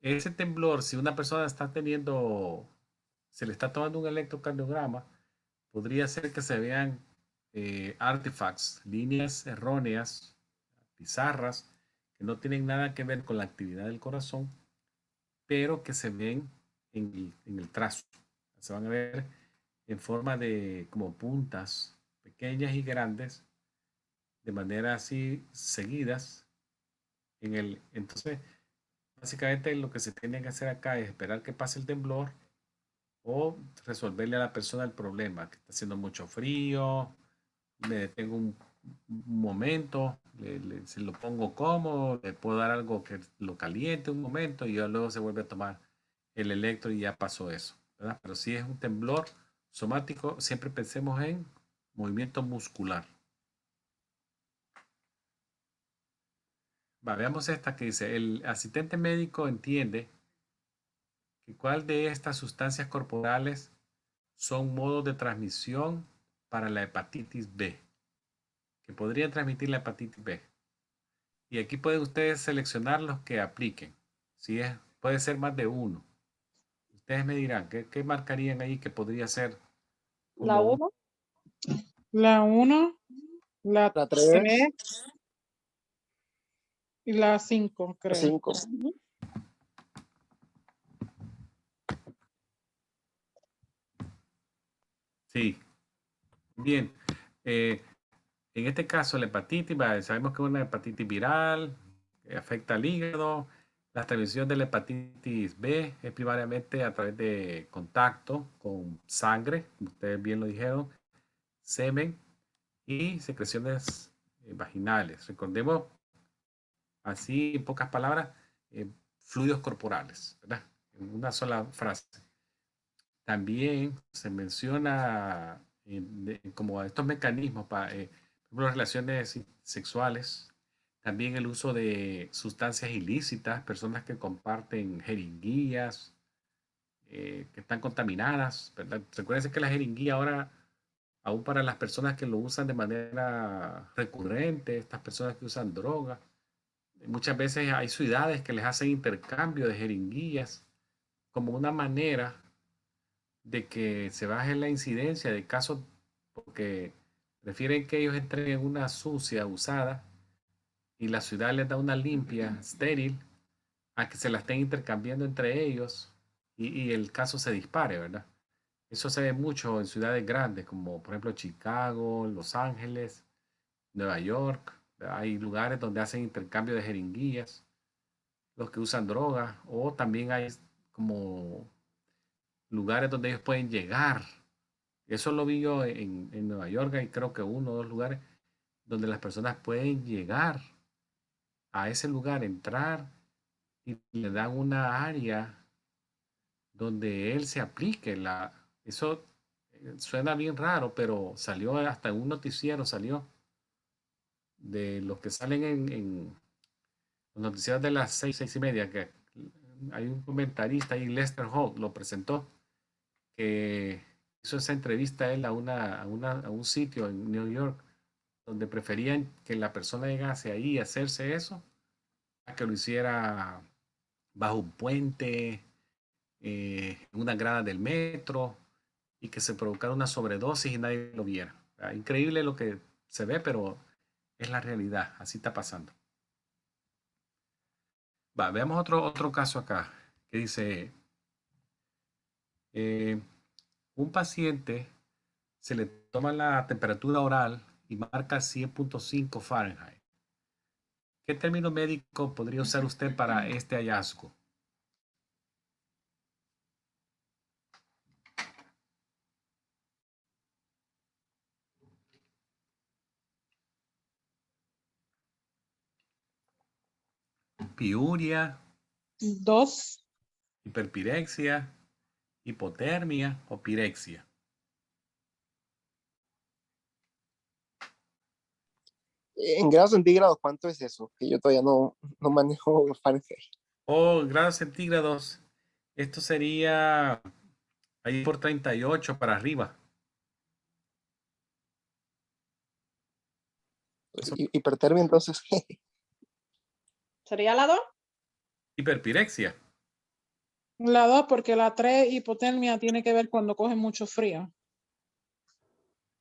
Ese temblor, si una persona está se le está tomando un electrocardiograma, podría ser que se vean artifacts, líneas erróneas, pizarras, que no tienen nada que ver con la actividad del corazón, pero que se ven en el trazo. Se van a ver en forma de como puntas pequeñas y grandes, de manera así seguidas. Entonces, básicamente lo que se tiene que hacer acá es esperar que pase el temblor o resolverle a la persona el problema, que está haciendo mucho frío, me detengo un momento, se lo pongo cómodo, le puedo dar algo que lo caliente un momento y ya luego se vuelve a tomar el electro y ya pasó eso, ¿verdad? Pero si es un temblor somático, siempre pensemos en movimiento muscular. Veamos esta que dice, el asistente médico entiende que cuál de estas sustancias corporales son modos de transmisión para la hepatitis B, que podrían transmitir la hepatitis B. Y aquí pueden ustedes seleccionar los que apliquen. Puede ser más de uno. Ustedes me dirán, ¿qué marcarían ahí que podría ser? ¿La 1? La 1, la La 3 3, y la 5, la creo. 5. Sí, bien. En este caso, la hepatitis, sabemos que es una hepatitis viral, que afecta al hígado. La transmisión de la hepatitis B es primariamente a través de contacto con sangre, como ustedes bien lo dijeron, semen y secreciones vaginales. Recordemos, así en pocas palabras, fluidos corporales, ¿verdad? En una sola frase. También se menciona como estos mecanismos para por ejemplo, relaciones sexuales, también el uso de sustancias ilícitas, personas que comparten jeringuillas, que están contaminadas, ¿verdad? Recuerden que la jeringuilla ahora, aún para las personas que lo usan de manera recurrente, estas personas que usan droga, muchas veces hay ciudades que les hacen intercambio de jeringuillas como una manera de que se baje la incidencia de casos porque prefieren que ellos entren en una sucia, usada, y la ciudad les da una limpia, estéril, a que se la estén intercambiando entre ellos y el caso se dispare, ¿verdad? Eso se ve mucho en ciudades grandes como por ejemplo Chicago, Los Ángeles, Nueva York. Hay lugares donde hacen intercambio de jeringuillas, los que usan drogas, o también hay como lugares donde ellos pueden llegar. Eso lo vi yo en Nueva York, hay creo que uno o dos lugares donde las personas pueden llegar a ese lugar, entrar y le dan una área donde él se aplique. Eso suena bien raro, pero salió hasta en un noticiero, salió de los que salen en los noticieros de las 6, 6:30, que hay un comentarista ahí, Lester Holt, lo presentó, que hizo esa entrevista a él a un sitio en New York donde preferían que la persona llegase ahí a hacerse eso, a que lo hiciera bajo un puente, en una grada del metro, y que se provocara una sobredosis y nadie lo viera. Increíble lo que se ve, pero es la realidad, así está pasando. Veamos otro caso acá, que dice, eh, un paciente se le toma la temperatura oral y marca 100.5 Fahrenheit. ¿Qué término médico podría usar usted para este hallazgo? Piuria, 2. hiperpirexia, hipotermia o pirexia. En grados centígrados, ¿cuánto es eso? Que yo todavía no manejo Fahrenheit. O grados centígrados, esto sería ahí por 38 para arriba. Hipertermia, entonces, ¿Sería la 2? Hiperpirexia. La 2 porque la 3, hipotermia, tiene que ver cuando coge mucho frío.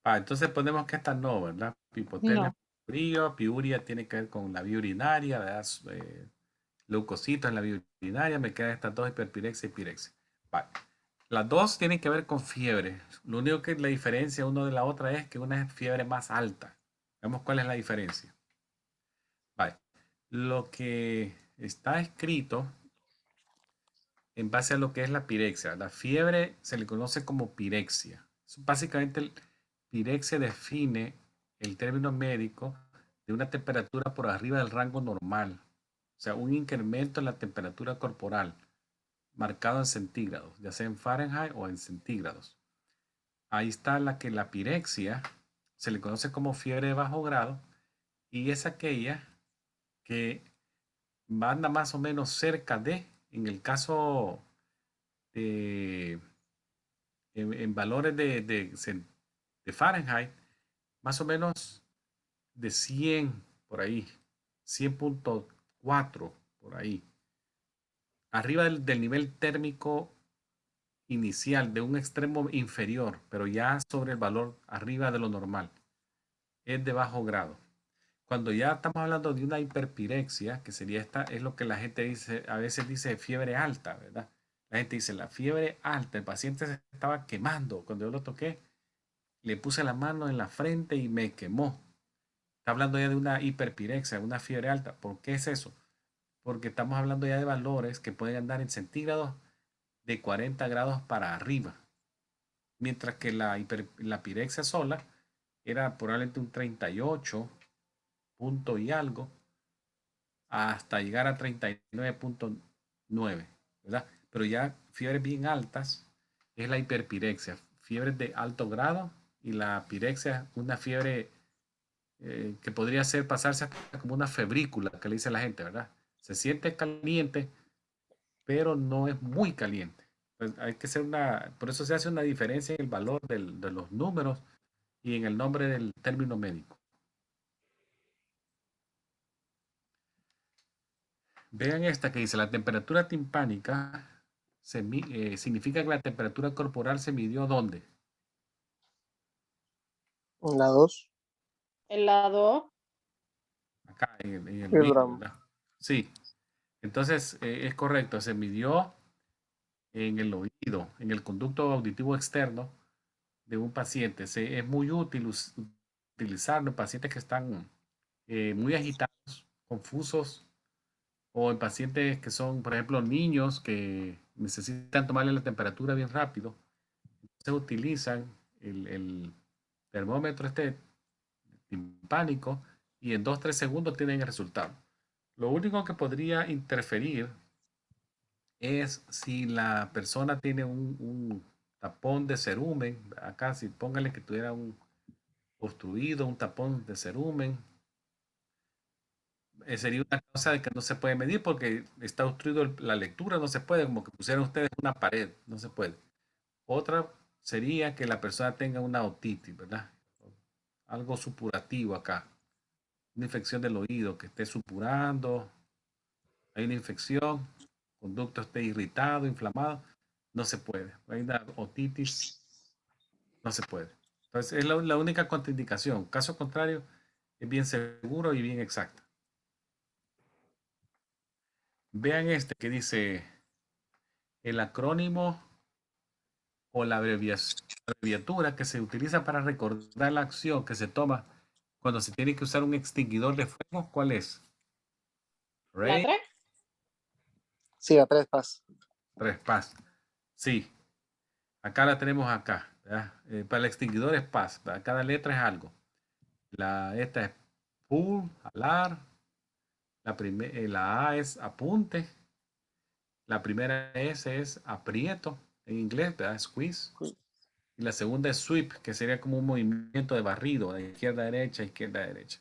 Entonces ponemos que esta no, ¿verdad? Hipotermia, No. frío, piuria tiene que ver con la vía urinaria, ¿verdad? Leucocitos en la vía urinaria, me quedan estas dos, hiperpirexia y pirexia. Vale. Las dos tienen que ver con fiebre. Lo único que la diferencia una de la otra es que una es fiebre más alta. Veamos cuál es la diferencia. Vale. Lo que está escrito en base a lo que es la pirexia. La fiebre se le conoce como pirexia. Básicamente, pirexia define el término médico de una temperatura por arriba del rango normal. O sea, un incremento en la temperatura corporal marcado en centígrados, ya sea en Fahrenheit o en centígrados. Ahí está la pirexia se le conoce como fiebre de bajo grado y es aquella que anda más o menos cerca en el caso de, en valores de Fahrenheit, más o menos de 100 por ahí, 100.4 por ahí, arriba del nivel térmico inicial de un extremo inferior, pero ya sobre el valor arriba de lo normal, es de bajo grado. Cuando ya estamos hablando de una hiperpirexia, que sería esta, es lo que la gente dice, a veces dice fiebre alta, ¿verdad? La gente dice la fiebre alta, el paciente se estaba quemando cuando yo lo toqué le puse la mano en la frente y me quemó. Está hablando ya de una hiperpirexia, una fiebre alta. ¿Por qué es eso? Porque estamos hablando ya de valores que pueden andar en centígrados de 40 grados para arriba. Mientras que la pirexia sola era probablemente un 38 punto y algo, hasta llegar a 39.9, ¿verdad? Pero ya fiebres bien altas es la hiperpirexia, fiebres de alto grado, y la pirexia, una fiebre que podría ser pasarse hasta como una febrícula, que le dice la gente, ¿verdad? Se siente caliente, pero no es muy caliente. Pues hay que hacer por eso se hace una diferencia en el valor de los números y en el nombre del término médico. Vean esta que dice, la temperatura timpánica significa que la temperatura corporal se midió ¿dónde? En la 2. En la 2. Acá, en el El oído, drama. ¿verdad? Sí. Entonces, es correcto, se midió en el oído, en el conducto auditivo externo de un paciente. Es muy útil utilizarlo en pacientes que están muy agitados, confusos, o en pacientes que son, por ejemplo, niños que necesitan tomarle la temperatura bien rápido. Se utilizan el termómetro timpánico y en 2-3 segundos tienen el resultado. Lo único que podría interferir es si la persona tiene un tapón de cerumen. Acá, si póngale que tuviera un obstruido, un tapón de cerumen, sería una causa de que no se puede medir porque está obstruido la lectura, no se puede, como que pusieran ustedes una pared, no se puede. Otra sería que la persona tenga una otitis, ¿verdad? Algo supurativo acá, una infección del oído que esté supurando, hay una infección, conducto esté irritado, inflamado, no se puede. Hay una otitis, no se puede. Entonces es la única contraindicación. Caso contrario, es bien seguro y bien exacta. Vean este que dice el acrónimo o la abreviatura que se utiliza para recordar la acción que se toma cuando se tiene que usar un extinguidor de fuego. ¿Cuál es? ¿La 3? Sí, a 3 PAS. 3 PAS. Sí, acá la tenemos acá. Para el extinguidor es PAS. ¿Verdad? Cada letra es algo. Esta es pull, jalar. La A es apunte. La primera S es aprieto en inglés, ¿verdad? Squeeze. Y la segunda es sweep, que sería como un movimiento de barrido, de izquierda a derecha, izquierda a derecha.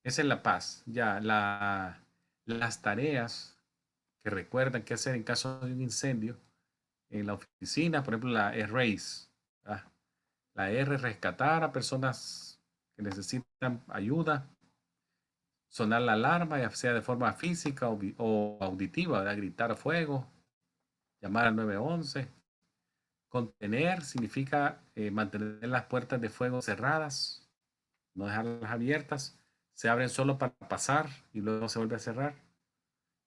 Esa es la paz. Ya, las tareas que recuerdan qué hacer en caso de un incendio en la oficina, por ejemplo, la erase. ¿Verdad? La R, rescatar a personas que necesitan ayuda. Sonar la alarma, ya sea de forma física o auditiva, ¿verdad? Gritar fuego, llamar al 911. Contener significa mantener las puertas de fuego cerradas, no dejarlas abiertas. Se abren solo para pasar y luego se vuelve a cerrar.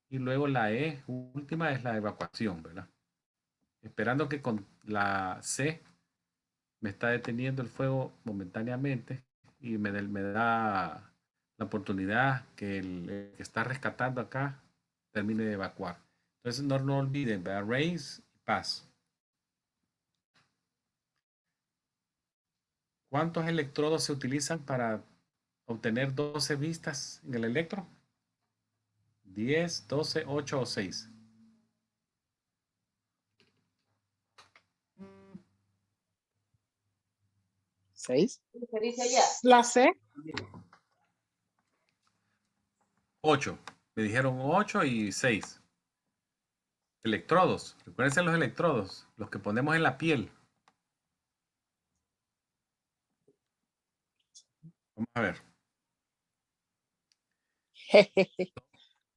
Y luego la E última es la evacuación, ¿verdad? Esperando que con la C me está deteniendo el fuego momentáneamente y me da la oportunidad que el que está rescatando acá termine de evacuar. Entonces no olviden, ¿verdad? Raise y pass. ¿Cuántos electrodos se utilizan para obtener 12 vistas en el electro? 10, 12, 8 o 6. ¿6? La C. 8. Me dijeron 8 y 6. Electrodos. Recuérdense los electrodos, los que ponemos en la piel. Vamos a ver.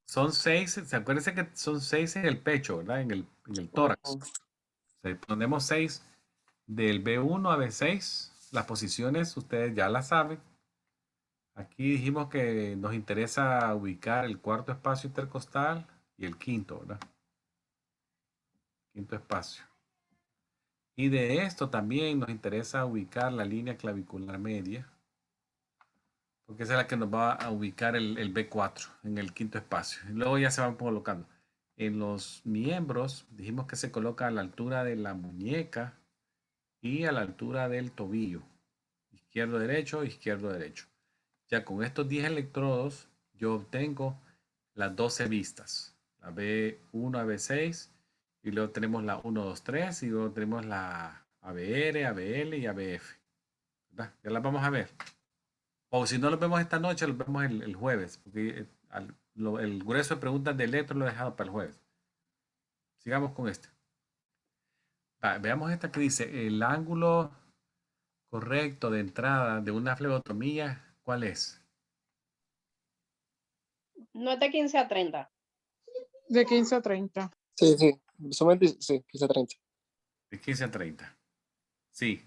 Son 6. Acuérdense que son 6 en el pecho, ¿verdad? En el tórax. Ponemos 6 del B1 a B6. Las posiciones ustedes ya las saben. Aquí dijimos que nos interesa ubicar el cuarto espacio intercostal y el quinto, ¿verdad? Quinto espacio. Y de esto también nos interesa ubicar la línea clavicular media, porque esa es la que nos va a ubicar el B4 en el quinto espacio. Y luego ya se van colocando. En los miembros dijimos que se coloca a la altura de la muñeca y a la altura del tobillo. Izquierdo, derecho, izquierdo, derecho. Ya con estos 10 electrodos yo obtengo las 12 vistas. La B1 a B6 y luego tenemos la 1, 2, 3 y luego tenemos la ABR, ABL y ABF. ¿Verdad? Ya las vamos a ver. O si no los vemos esta noche, los vemos el jueves. Porque el grueso de preguntas de electro lo he dejado para el jueves. Sigamos con este. Veamos esta que dice, el ángulo correcto de entrada de una flebotomía, ¿cuál es? No es de 15 a 30. De 15 a 30. Sí, sí, solamente sí, 15-30. De 15 a 30. Sí.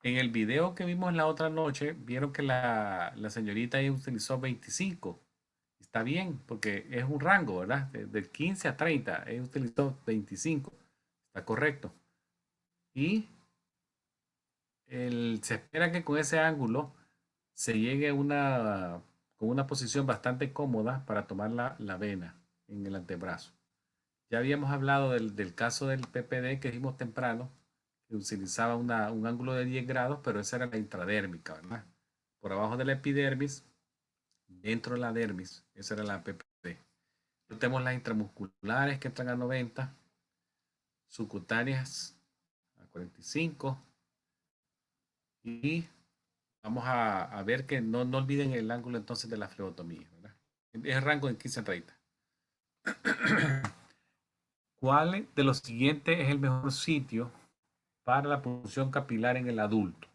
En el video que vimos la otra noche, vieron que la señorita ahí utilizó 25. Está bien, porque es un rango, ¿verdad? De 15 a 30. Ella utilizó 25. Está correcto. Y se espera que con ese ángulo se llegue con una posición bastante cómoda para tomar la vena en el antebrazo. Ya habíamos hablado del caso del PPD que dijimos temprano, que utilizaba un ángulo de 10 grados, pero esa era la intradérmica, ¿verdad? Por abajo de la epidermis, dentro de la dermis, esa era la PPD. Luego tenemos las intramusculares que entran a 90, subcutáneas a 45 y vamos a ver que no olviden el ángulo entonces de la flebotomía, ¿verdad? Es rango de 15 a 30. ¿Cuál de los siguientes es el mejor sitio para la punción capilar en el adulto?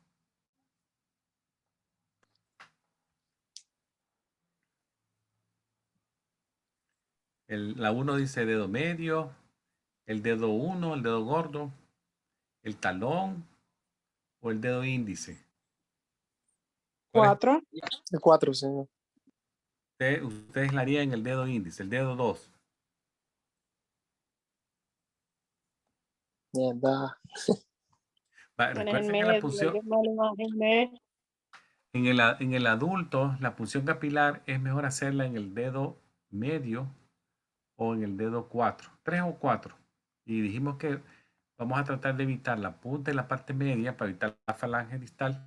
La 1 dice dedo medio, el dedo 1, el dedo gordo, el talón o el dedo índice. ¿Cuál es? 4. El 4, sí. Ustedes la harían en el dedo índice, el dedo 2. Mierda. En el Recuerden que la medio, punción, yo me lo imaginé. en el adulto, la punción capilar es mejor hacerla en el dedo medio o en el dedo 4, 3 o 4. Y dijimos que vamos a tratar de evitar la punta y la parte media para evitar la falange distal.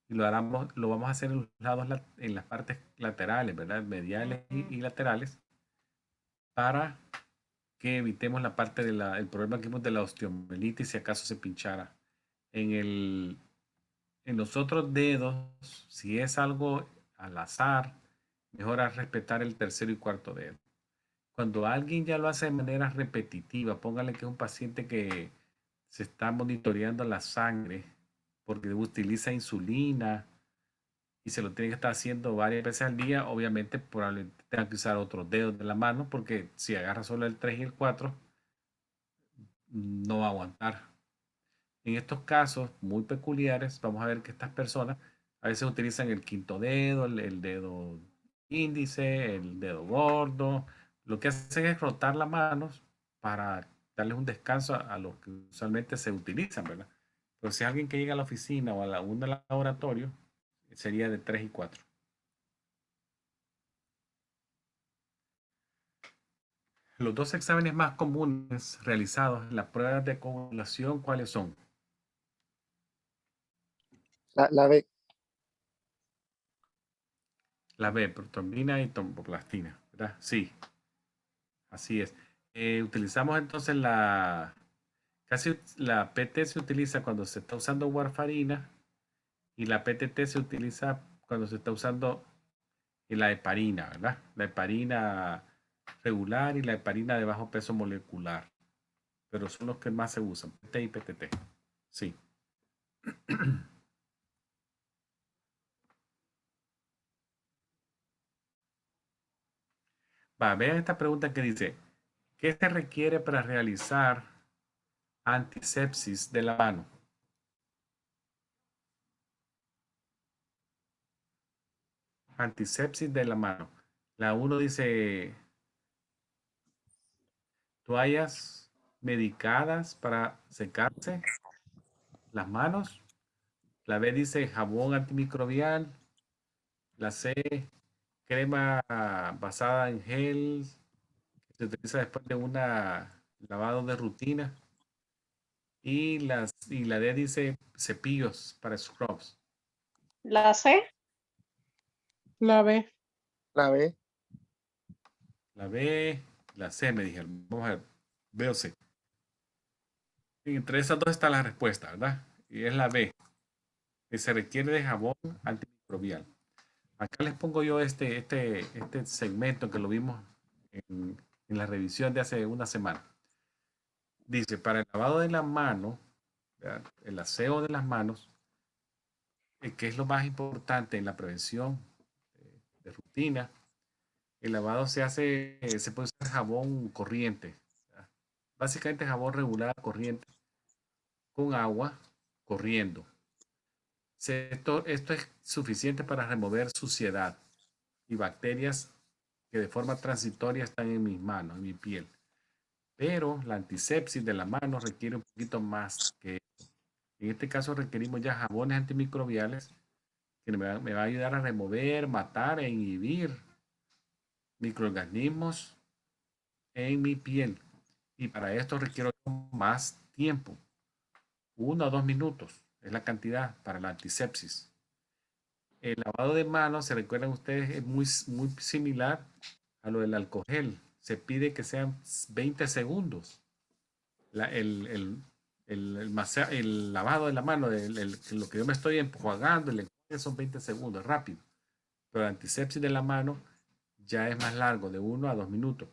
Y lo vamos a hacer en los lados, en las partes laterales, ¿verdad? Mediales y laterales, para que evitemos la parte del problema que vimos de la osteomielitis si acaso se pinchara. En los otros dedos, si es algo al azar, mejor a respetar el tercero y cuarto dedo. Cuando alguien ya lo hace de manera repetitiva, póngale que es un paciente que se está monitoreando la sangre porque utiliza insulina y se lo tiene que estar haciendo varias veces al día, obviamente probablemente tenga que usar otros dedos de la mano porque si agarra solo el 3 y el 4, no va a aguantar. En estos casos muy peculiares, vamos a ver que estas personas a veces utilizan el quinto dedo, el dedo índice, el dedo gordo. Lo que hacen es rotar las manos para darles un descanso a los que usualmente se utilizan, ¿verdad? Pero si alguien que llega a la oficina o a un laboratorio, sería de 3 y 4. Los dos exámenes más comunes realizados en las pruebas de coagulación, ¿cuáles son? La B. La B, protrombina y tromboplastina, ¿verdad? Sí, así es. Utilizamos entonces la PT se utiliza cuando se está usando warfarina y la PTT se utiliza cuando se está usando la heparina, ¿verdad? La heparina regular y la heparina de bajo peso molecular, pero son los que más se usan, PT y PTT. Sí. Vean esta pregunta que dice, ¿qué se requiere para realizar antisepsis de la mano? Antisepsis de la mano. La 1 dice toallas medicadas para secarse las manos. La B dice jabón antimicrobial. La C, crema basada en gel que se utiliza después de un lavado de rutina. Y la D dice cepillos para scrubs. La C. La B. La B. La B, la C me dijeron. Vamos a ver. B o C. Y entre esas dos está la respuesta, ¿verdad? Y es la B, que se requiere de jabón antimicrobial. Acá les pongo yo este segmento que lo vimos en la revisión de hace una semana. Dice, para el lavado de la mano, ¿verdad? El aseo de las manos, que es lo más importante en la prevención de rutina, el lavado se puede usar jabón corriente, ¿verdad? Básicamente jabón regular corriente con agua corriendo. Esto es suficiente para remover suciedad y bacterias que de forma transitoria están en mis manos, en mi piel. Pero la antisepsis de la mano requiere un poquito más que eso. En este caso requerimos ya jabones antimicrobiales que me va a ayudar a remover, matar e inhibir microorganismos en mi piel. Y para esto requiero más tiempo. 1 o 2 minutos es la cantidad para la antisepsis. El lavado de manos, se recuerdan ustedes, es muy similar a lo del alcohol gel. Se pide que sean 20 segundos. El lavado de la mano, lo que yo me estoy enjuagando, el enjuague son 20 segundos, rápido. Pero el antisepsis de la mano ya es más largo, de 1 a 2 minutos.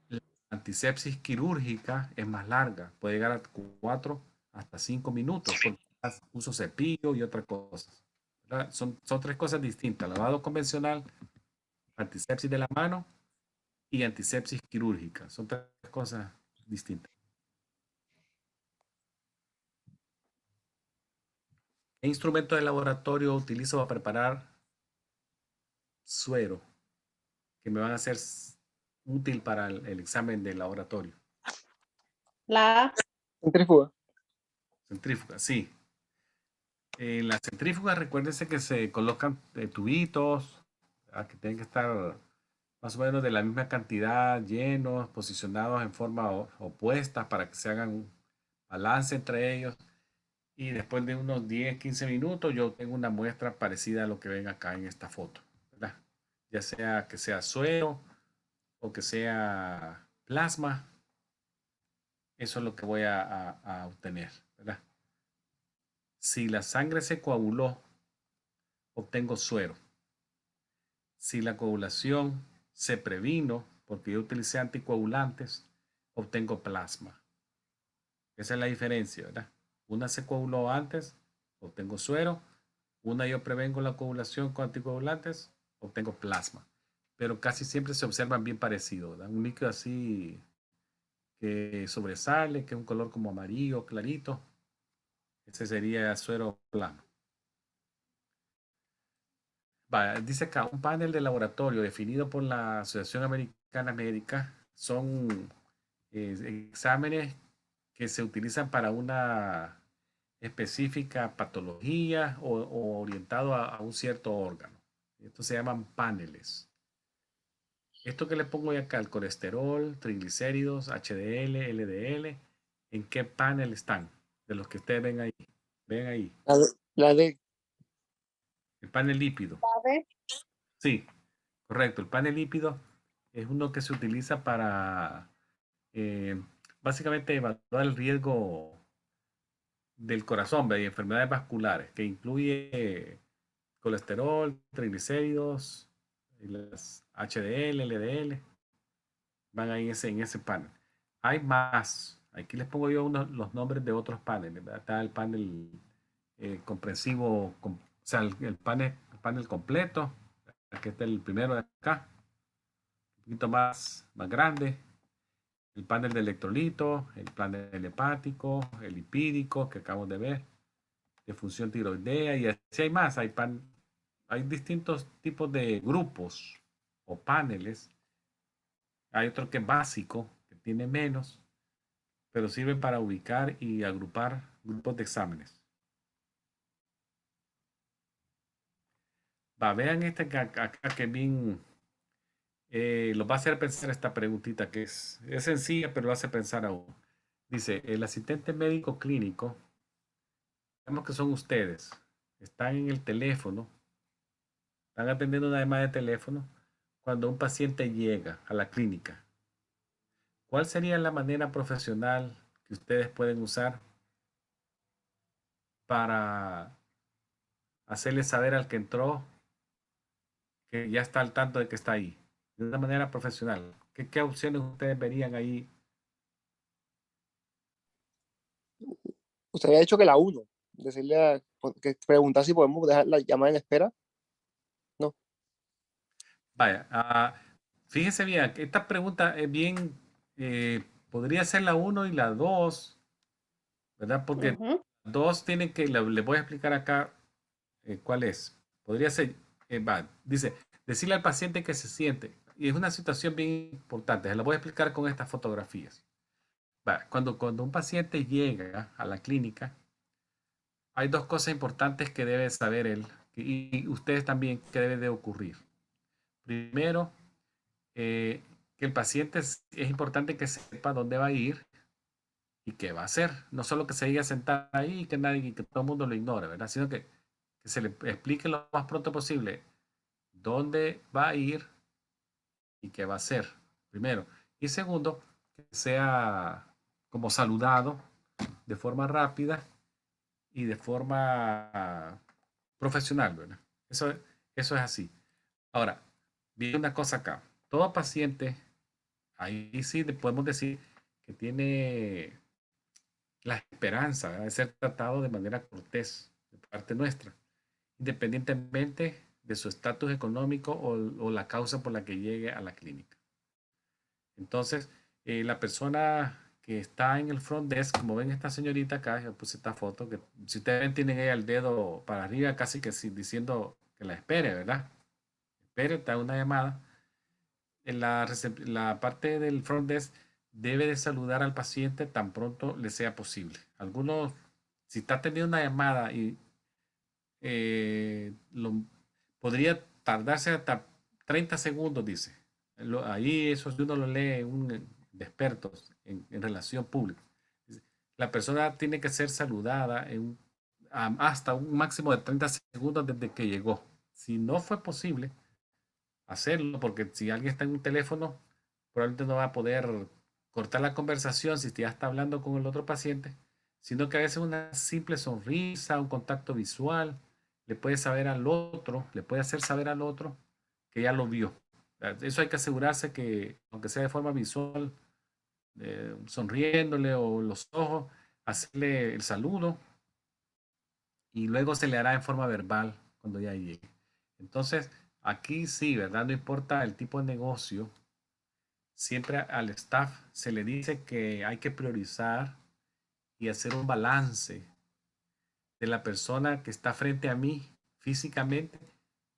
La antisepsis quirúrgica es más larga, puede llegar a 4 hasta 5 minutos, porque uso cepillo y otras cosas. Son 3 cosas distintas: lavado convencional, antisepsis de la mano y antisepsis quirúrgica. Son 3 cosas distintas. ¿Qué instrumento de laboratorio utilizo para preparar suero que me van a ser útil para el examen de laboratorio? La A. Centrífuga. Centrífuga, sí. En la centrífuga, recuérdense que se colocan tubitos, que tienen que estar más o menos de la misma cantidad, llenos, posicionados en forma opuesta para que se hagan un balance entre ellos. Y después de unos 10, 15 minutos, yo tengo una muestra parecida a lo que ven acá en esta foto, ¿verdad? Ya sea que sea suero o que sea plasma, eso es lo que voy a obtener, ¿verdad? Si la sangre se coaguló, obtengo suero. Si la coagulación se previno porque yo utilicé anticoagulantes, obtengo plasma. Esa es la diferencia, ¿verdad? Una se coaguló antes, obtengo suero. Una yo prevengo la coagulación con anticoagulantes, obtengo plasma. Pero casi siempre se observan bien parecidos, ¿verdad? Un líquido así que sobresale, que es un color como amarillo, clarito. Ese sería suero plano. Dice acá, un panel de laboratorio definido por la Asociación Americana Médica son exámenes que se utilizan para una específica patología o orientado a un cierto órgano. Estos se llaman paneles. Esto que le pongo acá, el colesterol, triglicéridos, HDL, LDL, ¿en qué panel están? De los que ustedes ven ahí. Ven ahí. La D. El panel lípido. La B. Sí, correcto. El panel lípido es uno que se utiliza para básicamente evaluar el riesgo del corazón y enfermedades vasculares, que incluye colesterol, triglicéridos, y las HDL, LDL, van ahí en ese panel. Hay más. Aquí les pongo yo los nombres de otros paneles, ¿verdad? Está el panel comprensivo, o sea, el panel completo. Aquí está el primero de acá, un poquito más grande. El panel de electrolito, el panel hepático, el lipídico que acabamos de ver, de función tiroidea, y así hay más. Hay distintos tipos de grupos o paneles. Hay otro que es básico, que tiene menos. pero sirven para ubicar y agrupar grupos de exámenes. Vean este acá que bien los va a hacer pensar esta preguntita que es sencilla, pero lo hace pensar a uno. Dice, el asistente médico clínico, digamos que son ustedes, están en el teléfono, están atendiendo una llamada de teléfono cuando un paciente llega a la clínica. ¿Cuál sería la manera profesional que ustedes pueden usar para hacerle saber al que entró que ya está al tanto de que está ahí? De una manera profesional. ¿Qué opciones ustedes verían ahí? Usted había dicho que la 1, que preguntar si podemos dejar la llamada en espera. No. Vaya, fíjese bien, que esta pregunta es bien, podría ser la uno y la 2, ¿verdad? Porque Ujú. dos tienen que, le voy a explicar acá cuál es. Podría ser, dice, decirle al paciente que se siente, y es una situación bien importante, se la voy a explicar con estas fotografías. Cuando un paciente llega a la clínica, hay dos cosas importantes que debe saber él, y ustedes también, que debe de ocurrir. Primero, que el paciente es importante que sepa dónde va a ir y qué va a hacer. No solo que se diga sentar ahí y que nadie, que todo el mundo lo ignore, ¿verdad? Sino que se le explique lo más pronto posible dónde va a ir y qué va a hacer, primero. Y segundo, que sea como saludado de forma rápida y de forma profesional, ¿verdad? Eso es así. Ahora, viene una cosa acá. Todo paciente, ahí sí le podemos decir que tiene la esperanza, ¿verdad?, de ser tratado de manera cortés de parte nuestra, independientemente de su estatus económico o la causa por la que llegue a la clínica. Entonces, la persona que está en el front desk, como ven esta señorita acá, yo puse esta foto, que si ustedes ven, tienen ella el dedo para arriba, casi que diciendo que la espere, ¿verdad? Espere, está una llamada. En la parte del front desk debe de saludar al paciente tan pronto le sea posible. Algunos, si está teniendo una llamada y podría tardarse hasta 30 segundos, dice. Ahí eso si uno lo lee de expertos en relación pública. La persona tiene que ser saludada hasta un máximo de 30 segundos desde que llegó. Si no fue posible hacerlo, porque si alguien está en un teléfono, probablemente no va a poder cortar la conversación si ya está hablando con el otro paciente, sino que a veces una simple sonrisa, un contacto visual, le puede le puede hacer saber al otro que ya lo vio. Eso hay que asegurarse que, aunque sea de forma visual, sonriéndole o los ojos, hacerle el saludo y luego se le hará en forma verbal cuando ya llegue. Entonces, aquí sí, ¿verdad? No importa el tipo de negocio, siempre al staff se le dice que hay que priorizar y hacer un balance de la persona que está frente a mí físicamente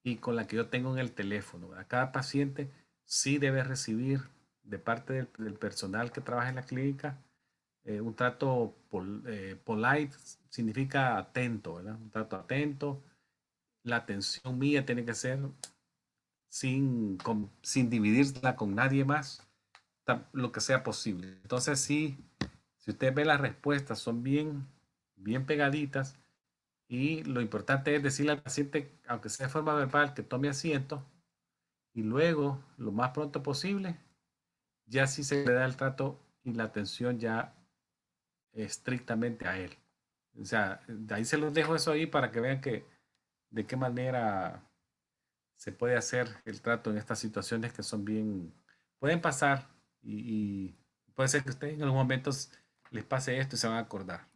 y con la que yo tengo en el teléfono, ¿verdad? Cada paciente sí debe recibir de parte del personal que trabaja en la clínica un trato polite, significa atento, ¿verdad? Un trato atento. La atención mía tiene que ser sin dividirla con nadie más, lo que sea posible. Entonces, sí, si usted ve las respuestas, son bien pegaditas y lo importante es decirle al paciente, aunque sea de forma verbal, que tome asiento y luego, lo más pronto posible, ya sí se le da el trato y la atención ya estrictamente a él. O sea, de ahí se los dejo eso ahí para que vean de qué manera se puede hacer el trato en estas situaciones que son pueden pasar y puede ser que a ustedes en algunos momentos les pase esto y se van a acordar.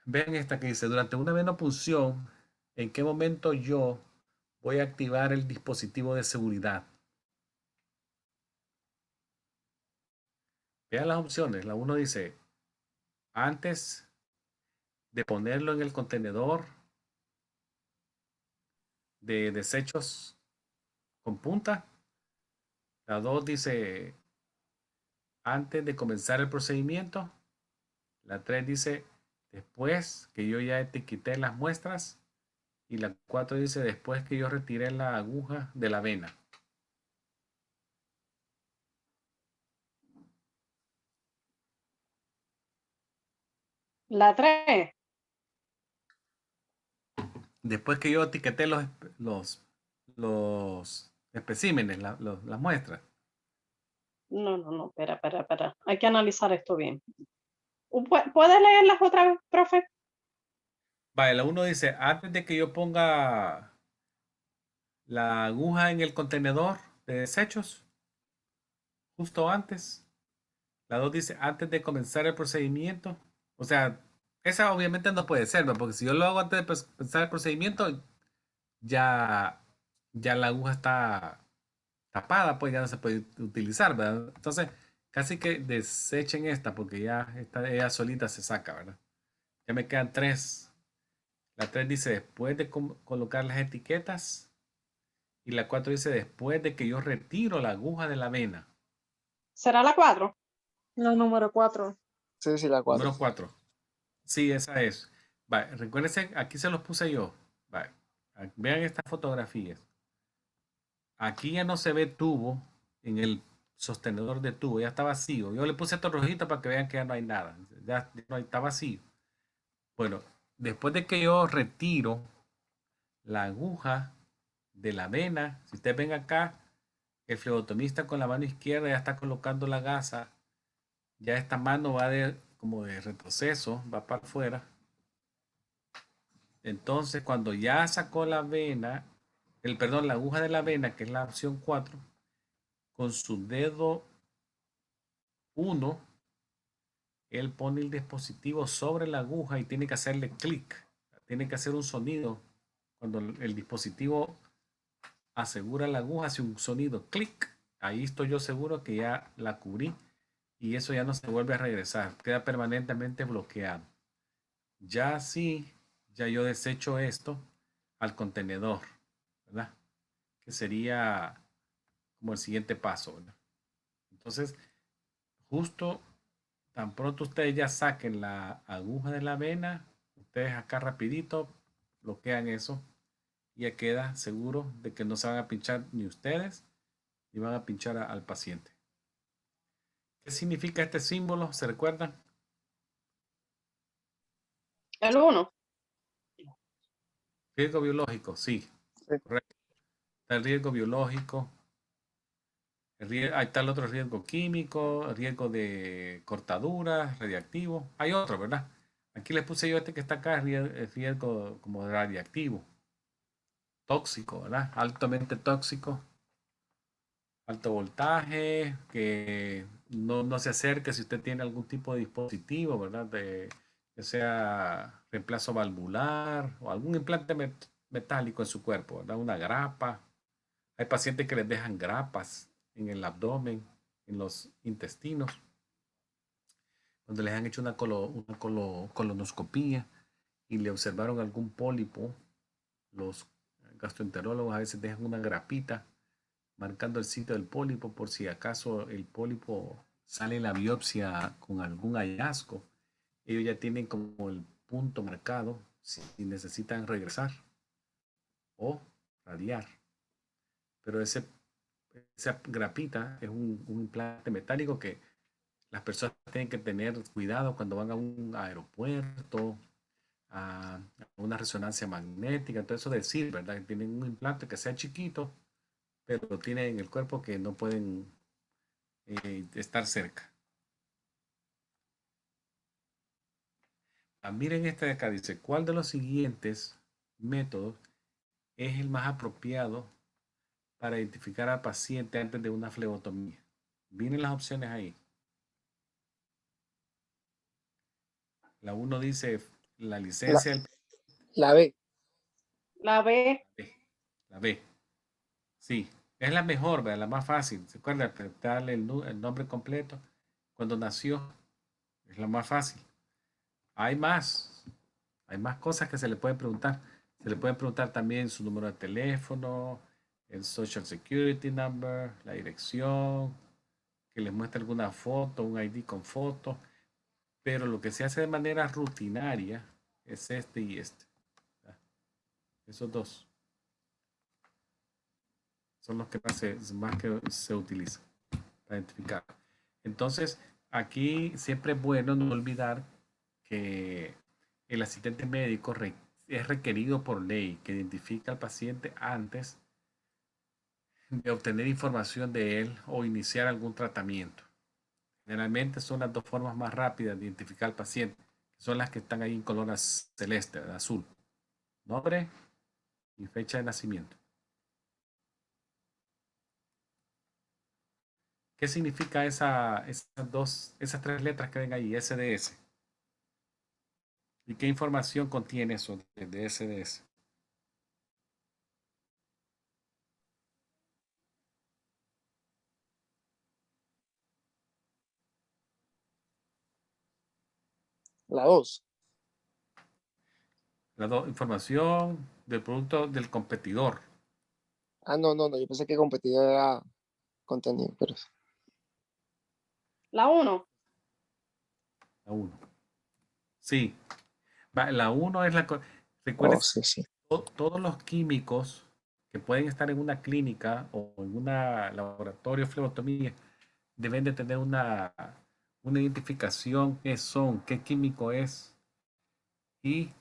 Vean esta que dice, durante una venopunción, ¿en qué momento yo voy a activar el dispositivo de seguridad? Vean las opciones. La uno dice, antes de ponerlo en el contenedor de desechos con punta. La 2 dice, antes de comenzar el procedimiento. La 3 dice después que yo ya etiqueté las muestras. Y la 4 dice después que yo retiré la aguja de la vena. La 3. Después que yo etiqueté los especímenes, las muestras. No, espera. Hay que analizar esto bien. ¿Puedes leerlas otra vez, profe? Vale, la 1 dice, antes de que yo ponga la aguja en el contenedor de desechos, justo antes. La 2 dice, antes de comenzar el procedimiento. O sea, esa obviamente no puede ser, ¿no? Porque si yo lo hago antes de comenzar el procedimiento, ya, ya la aguja está tapada, pues ya no se puede utilizar, ¿verdad? Entonces, casi que desechen esta, porque ya ella solita se saca, ¿verdad? Ya me quedan 3. La 3 dice, después de colocar las etiquetas. Y la 4 dice, después de que yo retiro la aguja de la vena. ¿Será la 4? No, número 4. Sí, la 4. Número 4. Sí, esa es. Vale, recuérdense, aquí se los puse yo. Vale, vean estas fotografías. Aquí ya no se ve tubo en el sostenedor de tubo, ya está vacío. Yo le puse esto rojito para que vean que ya no hay nada. Ya no está vacío. Bueno, después de que yo retiro la aguja de la vena, si ustedes ven acá, el flebotomista con la mano izquierda ya está colocando la gasa. Ya esta mano va como de retroceso, va para afuera. Entonces, cuando ya sacó la vena, la aguja de la vena, que es la opción 4, con su dedo 1, él pone el dispositivo sobre la aguja y tiene que hacerle clic. Tiene que hacer un sonido. Cuando el dispositivo asegura la aguja, hace un sonido clic. Ahí estoy yo seguro que ya la cubrí y eso ya no se vuelve a regresar. Queda permanentemente bloqueado. Ya sí, ya yo desecho esto al contenedor, ¿verdad? Que sería como el siguiente paso, ¿verdad? Entonces, justo tan pronto ustedes ya saquen la aguja de la vena, ustedes acá rapidito bloquean eso y ya queda seguro de que no se van a pinchar ni ustedes ni van a pinchar al paciente. ¿Qué significa este símbolo? ¿Se recuerdan? El 1. Riesgo biológico, sí, Sí. correcto. Está el riesgo biológico. Ahí está el otro riesgo químico, riesgo de cortadura, radiactivo. Hay otro, ¿verdad? Aquí les puse yo este que está acá, el riesgo como radiactivo, tóxico, ¿verdad? Altamente tóxico, alto voltaje, que no se acerque si usted tiene algún tipo de dispositivo, ¿verdad? Que sea reemplazo valvular o algún implante metálico en su cuerpo, ¿verdad? Una grapa. Hay pacientes que les dejan grapas en el abdomen, en los intestinos, donde les han hecho una colonoscopía y le observaron algún pólipo. Los gastroenterólogos a veces dejan una grapita marcando el sitio del pólipo por si acaso el pólipo sale en la biopsia con algún hallazgo. Ellos ya tienen como el punto marcado si necesitan regresar o radiar. Pero esa grapita es un implante metálico que las personas tienen que tener cuidado cuando van a un aeropuerto, a una resonancia magnética, todo eso decir, ¿verdad? Que tienen un implante que sea chiquito, pero tienen en el cuerpo que no pueden estar cerca. Miren este de acá, dice, ¿cuál de los siguientes métodos es el más apropiado para identificar al paciente antes de una flebotomía? Vienen las opciones ahí. La 1 dice la licencia del La B. La B. La B. Sí, es la mejor, ¿verdad? La más fácil. ¿Se acuerdan? Darle el nombre completo cuando nació. Es la más fácil. Hay más. Hay más cosas que se le pueden preguntar. Se le pueden preguntar también su número de teléfono, el Social Security Number, la dirección, que les muestre alguna foto, un ID con foto, pero lo que se hace de manera rutinaria es este y este. Esos dos son los que más que se utilizan para identificar. Entonces, aquí siempre es bueno no olvidar que el asistente médico es requerido por ley que identifique al paciente antes de obtener información de él o iniciar algún tratamiento. Generalmente son las dos formas más rápidas de identificar al paciente, que son las que están ahí en color celeste, azul. Nombre y fecha de nacimiento. ¿Qué significa esas tres letras que ven ahí, SDS? ¿Y qué información contiene eso de SDS? La 2. Información del producto del competidor. Ah, no, yo pensé que competidor era contenido, pero La 1. La 1. Sí. La 1 es la... Recuerden, sí. todos los químicos que pueden estar en una clínica o en un laboratorio de flebotomía deben de tener una identificación, qué son, qué químico es, y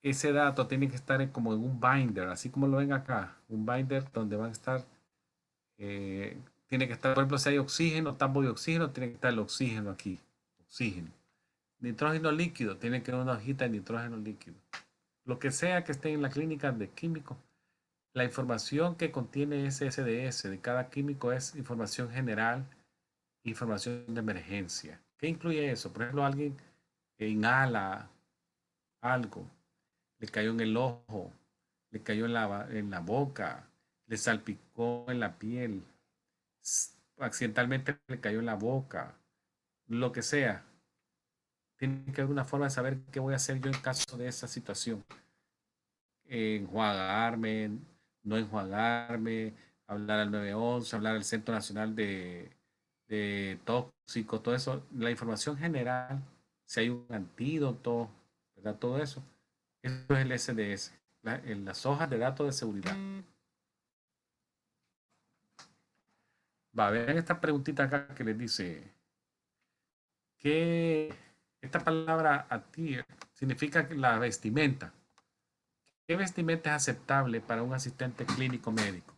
ese dato tiene que estar como en un binder, así como lo ven acá, un binder donde van a estar, tiene que estar, por ejemplo, si hay oxígeno, tambo de oxígeno, tiene que estar el oxígeno aquí, oxígeno. Nitrógeno líquido, tiene que haber una hojita de nitrógeno líquido. Lo que sea que esté en la clínica de químico, la información que contiene ese SDS de cada químico es información general, información de emergencia. ¿Qué incluye eso? Por ejemplo, alguien que inhala algo, le cayó en el ojo, le cayó en la boca, le salpicó en la piel, accidentalmente le cayó en la boca, lo que sea. Tiene que haber una forma de saber qué voy a hacer yo en caso de esa situación. Enjuagarme, no enjuagarme, hablar al 911, hablar al Centro Nacional de Tóxicos, todo eso. La información general, si hay un antídoto, ¿verdad? Todo eso. Eso es el SDS, en las hojas de datos de seguridad. Va a ver esta preguntita acá que les dice, ¿qué esta palabra attire significa la vestimenta? ¿Qué vestimenta es aceptable para un asistente clínico médico?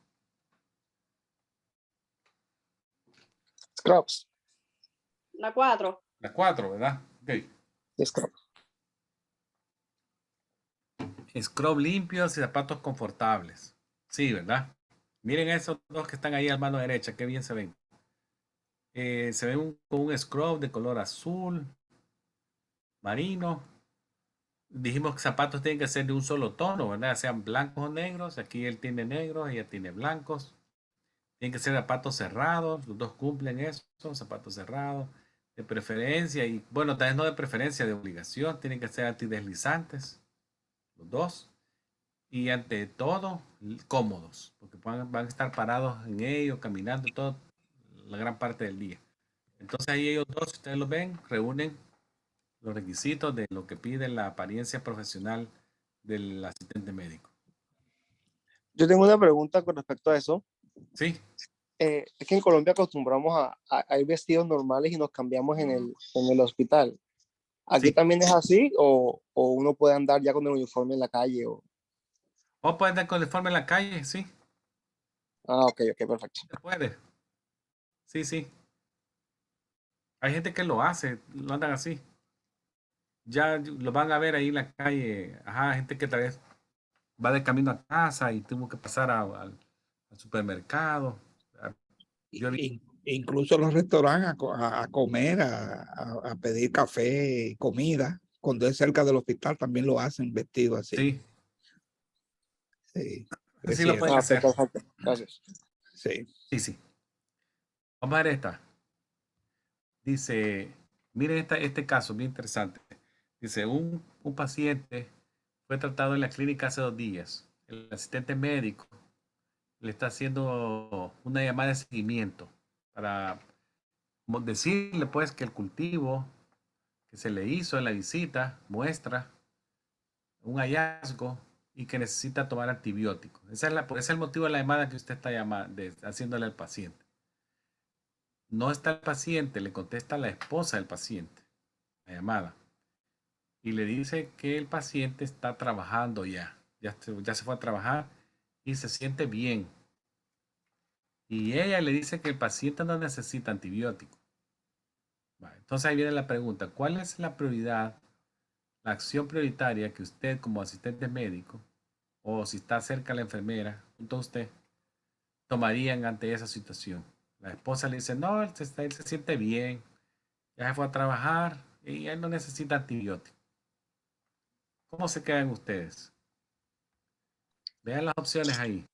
Scrubs. La 4. La 4, ¿verdad? Ok. Scrubs. Scrub limpios y zapatos confortables. Sí, ¿verdad? Miren esos dos que están ahí a mano derecha, qué bien se ven. Se ven con un scrub de color azul, marino. Dijimos que zapatos tienen que ser de un solo tono, ¿verdad? Sean blancos o negros. Aquí él tiene negros, ella tiene blancos. Tienen que ser zapatos cerrados, los dos cumplen eso, zapatos cerrados, de preferencia, y bueno, tal vez no de preferencia, de obligación, tienen que ser antideslizantes, los dos, y ante todo, cómodos, porque van a estar parados en ellos, caminando todo, la gran parte del día. Entonces ahí ellos dos, si ustedes lo ven, reúnen los requisitos de lo que pide la apariencia profesional del asistente médico. Yo tengo una pregunta con respecto a eso. Sí. Es que en Colombia acostumbramos a ir vestidos normales y nos cambiamos en el hospital. ¿Aquí Sí. también es así o uno puede andar ya con el uniforme en la calle? O pueden andar con el uniforme en la calle, sí, Ah, ok, perfecto. se puede. Sí, sí. Hay gente que lo hace, lo andan así. Ya lo van a ver ahí en la calle. Ajá, gente que tal vez va de camino a casa y tuvo que pasar al supermercado. Yo vi, Incluso en los restaurantes a comer, a pedir café, comida, cuando es cerca del hospital también lo hacen vestido así. sí, Sí, así lo pueden Ah, hacer. perfecto. Gracias. sí. Sí, sí. Vamos a ver esta. Dice, miren este caso, bien interesante. Dice, un paciente fue tratado en la clínica hace 2 días. El asistente médico le está haciendo una llamada de seguimiento para decirle pues que el cultivo que se le hizo en la visita muestra un hallazgo y que necesita tomar antibióticos. Ese es el motivo de la llamada que usted está haciéndole al paciente. No está el paciente, le contesta la esposa del paciente, la llamada, y le dice que el paciente está trabajando ya se fue a trabajar y se siente bien. Y ella le dice que el paciente no necesita antibiótico. Entonces ahí viene la pregunta, ¿cuál es la prioridad, la acción prioritaria que usted como asistente médico, o si está cerca la enfermera, junto a usted, tomarían ante esa situación? La esposa le dice, no, él se siente bien, ya se fue a trabajar y él no necesita antibiótico. ¿Cómo se quedan ustedes? Vean las opciones ahí.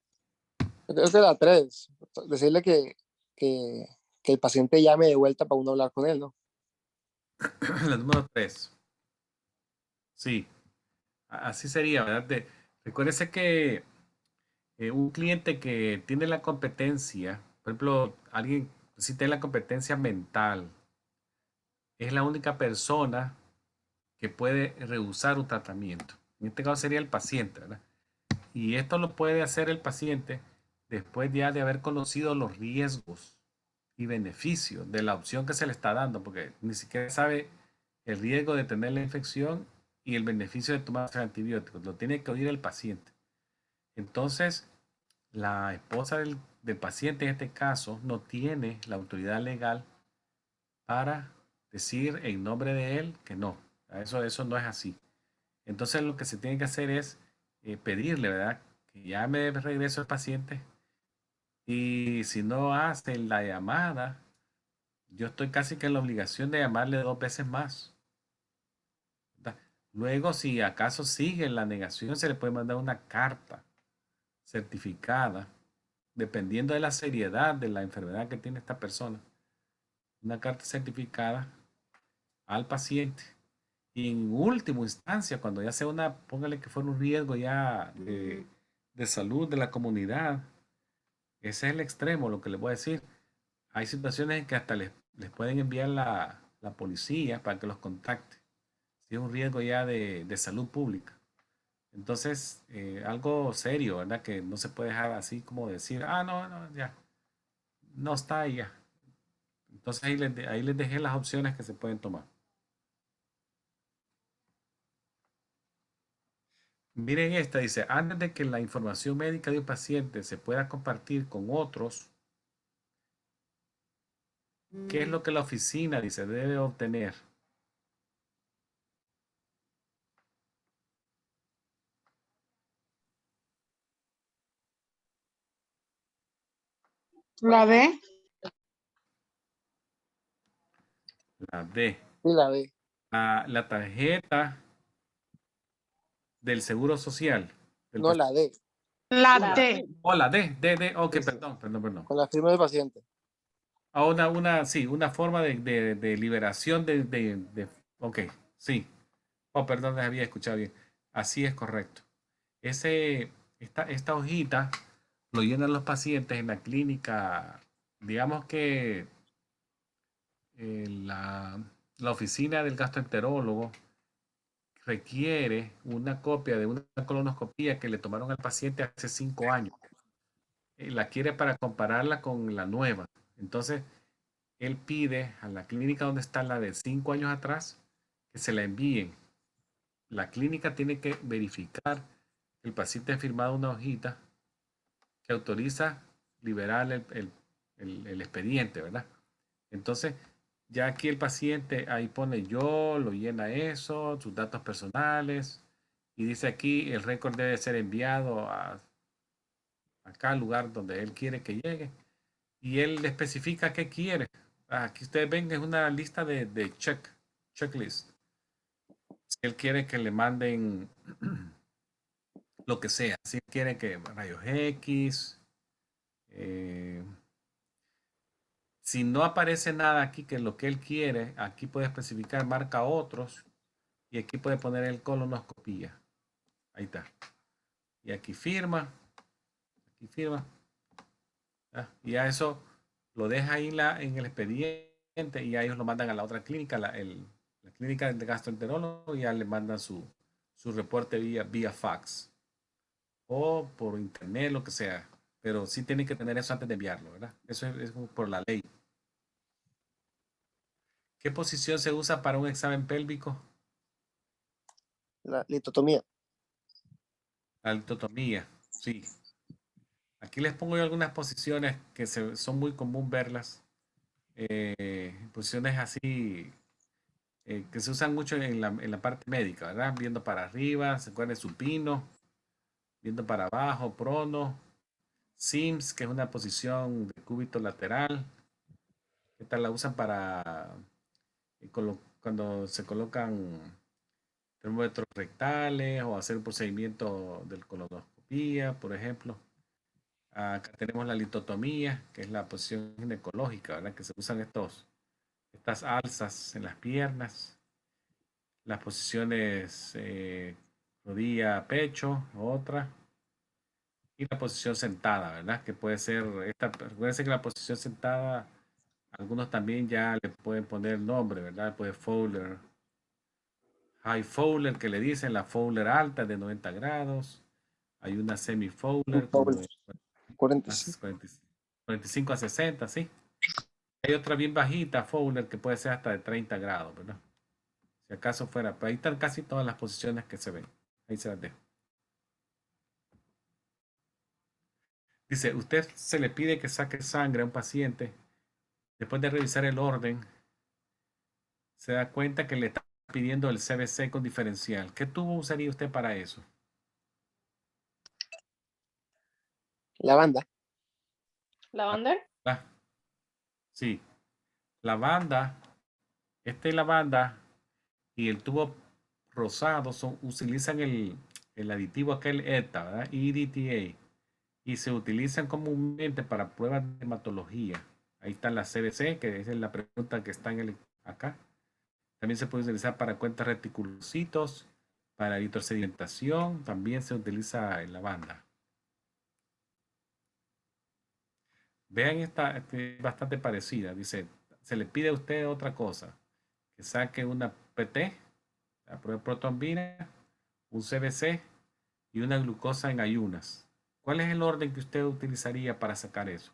Yo creo que la 3, decirle que, que el paciente llame de vuelta para uno hablar con él, ¿no? La número 3. Sí, así sería, ¿verdad? Recuérdese que un cliente que tiene la competencia, por ejemplo, alguien si tiene la competencia mental, es la única persona que puede rehusar un tratamiento. En este caso sería el paciente, ¿verdad? Y esto lo puede hacer el paciente después ya de haber conocido los riesgos y beneficios de la opción que se le está dando, porque ni siquiera sabe el riesgo de tener la infección y el beneficio de tomar antibióticos. Lo tiene que oír el paciente. Entonces, la esposa del paciente en este caso no tiene la autoridad legal para decir en nombre de él que no. Eso no es así. Entonces lo que se tiene que hacer es pedirle, ¿verdad? Que llame de regreso al paciente y si no hace la llamada, yo estoy casi que en la obligación de llamarle 2 veces más, ¿verdad? Luego, si acaso sigue la negación, se le puede mandar una carta certificada, dependiendo de la seriedad de la enfermedad que tiene esta persona, una carta certificada al paciente. Y en última instancia, cuando ya sea póngale que fuera un riesgo ya de salud de la comunidad, ese es el extremo, lo que les voy a decir. Hay situaciones en que hasta les pueden enviar la policía para que los contacte. Si es un riesgo ya de salud pública. Entonces, algo serio, ¿verdad? Que no se puede dejar así como decir, no, ya, no está ahí ya. Entonces ahí les dejé las opciones que se pueden tomar. Miren esta, dice, antes de que la información médica de un paciente se pueda compartir con otros, ¿qué es lo que la oficina, dice, debe obtener? La D. La D. Y la D. La tarjeta del Seguro Social. No, la D. La D. Oh, la D. Ok, Sí, sí. perdón. Con la firma del paciente. Sí, una forma de liberación ok, sí. Oh, perdón, les había escuchado bien. Así es correcto. Esta hojita lo llenan los pacientes en la clínica. Digamos que la oficina del gastroenterólogo requiere una copia de una colonoscopia que le tomaron al paciente hace 5 años. La quiere para compararla con la nueva. Entonces, él pide a la clínica donde está la de 5 años atrás que se la envíen. La clínica tiene que verificar que el paciente ha firmado una hojita que autoriza liberar el expediente, ¿verdad? Entonces, ya aquí el paciente ahí pone yo, lo llena eso, sus datos personales, y dice aquí el récord debe ser enviado a cada lugar donde él quiere que llegue. Y él le especifica qué quiere. Aquí ustedes ven que es una lista de checklist. Si él quiere que le manden lo que sea, si quiere que rayos X, si no aparece nada aquí que es lo que él quiere, aquí puede especificar marca otros y aquí puede poner el colonoscopia. Ahí está. Y aquí firma. Y a eso lo deja ahí en el expediente paciente y a ellos lo mandan a la otra clínica, la clínica de gastroenterólogo, y ya le mandan su reporte vía fax o por internet, lo que sea. Pero sí tienen que tener eso antes de enviarlo, ¿verdad? Eso es como por la ley. ¿Qué posición se usa para un examen pélvico? La litotomía. La litotomía, sí. Aquí les pongo yo algunas posiciones que son muy común verlas. Posiciones así que se usan mucho en la parte médica, ¿verdad? Viendo para arriba, se acuerdan de supino, viendo para abajo, prono, Sims, que es una posición de cúbito lateral. ¿Qué tal la usan para cuando se colocan termómetros rectales o hacer un procedimiento de colonoscopía, por ejemplo? Acá tenemos la litotomía, que es la posición ginecológica, ¿verdad? Que se usan estas alzas en las piernas, las posiciones rodilla, pecho, otra, y la posición sentada, ¿verdad? Que puede ser recuérdense que la posición sentada, algunos también ya le pueden poner nombre, ¿verdad? Puede Fowler, High Fowler, que le dicen la Fowler alta de 90 grados, hay una semi Fowler como de 45. 45 a 60, ¿sí? Hay otra bien bajita, Fowler, que puede ser hasta de 30 grados, ¿verdad? Si acaso fuera, pero ahí están casi todas las posiciones que se ven. Ahí se las dejo. Dice, usted se le pide que saque sangre a un paciente. Después de revisar el orden, se da cuenta que le está pidiendo el CBC con diferencial. ¿Qué tubo usaría usted para eso? La banda. ¿Lavander? Ah, sí, la banda, la banda y el tubo rosado utilizan el aditivo aquel ETA, ¿verdad? EDTA, y se utilizan comúnmente para pruebas de hematología. Ahí está la CBC, que es la pregunta que está acá. También se puede utilizar para cuentas reticulocitos, para eritrosedimentación, también se utiliza en la banda. Vean esta, es bastante parecida. Dice, se le pide a usted otra cosa, que saque una PT, la prueba de protonvina, un CBC y una glucosa en ayunas. ¿Cuál es el orden que usted utilizaría para sacar eso?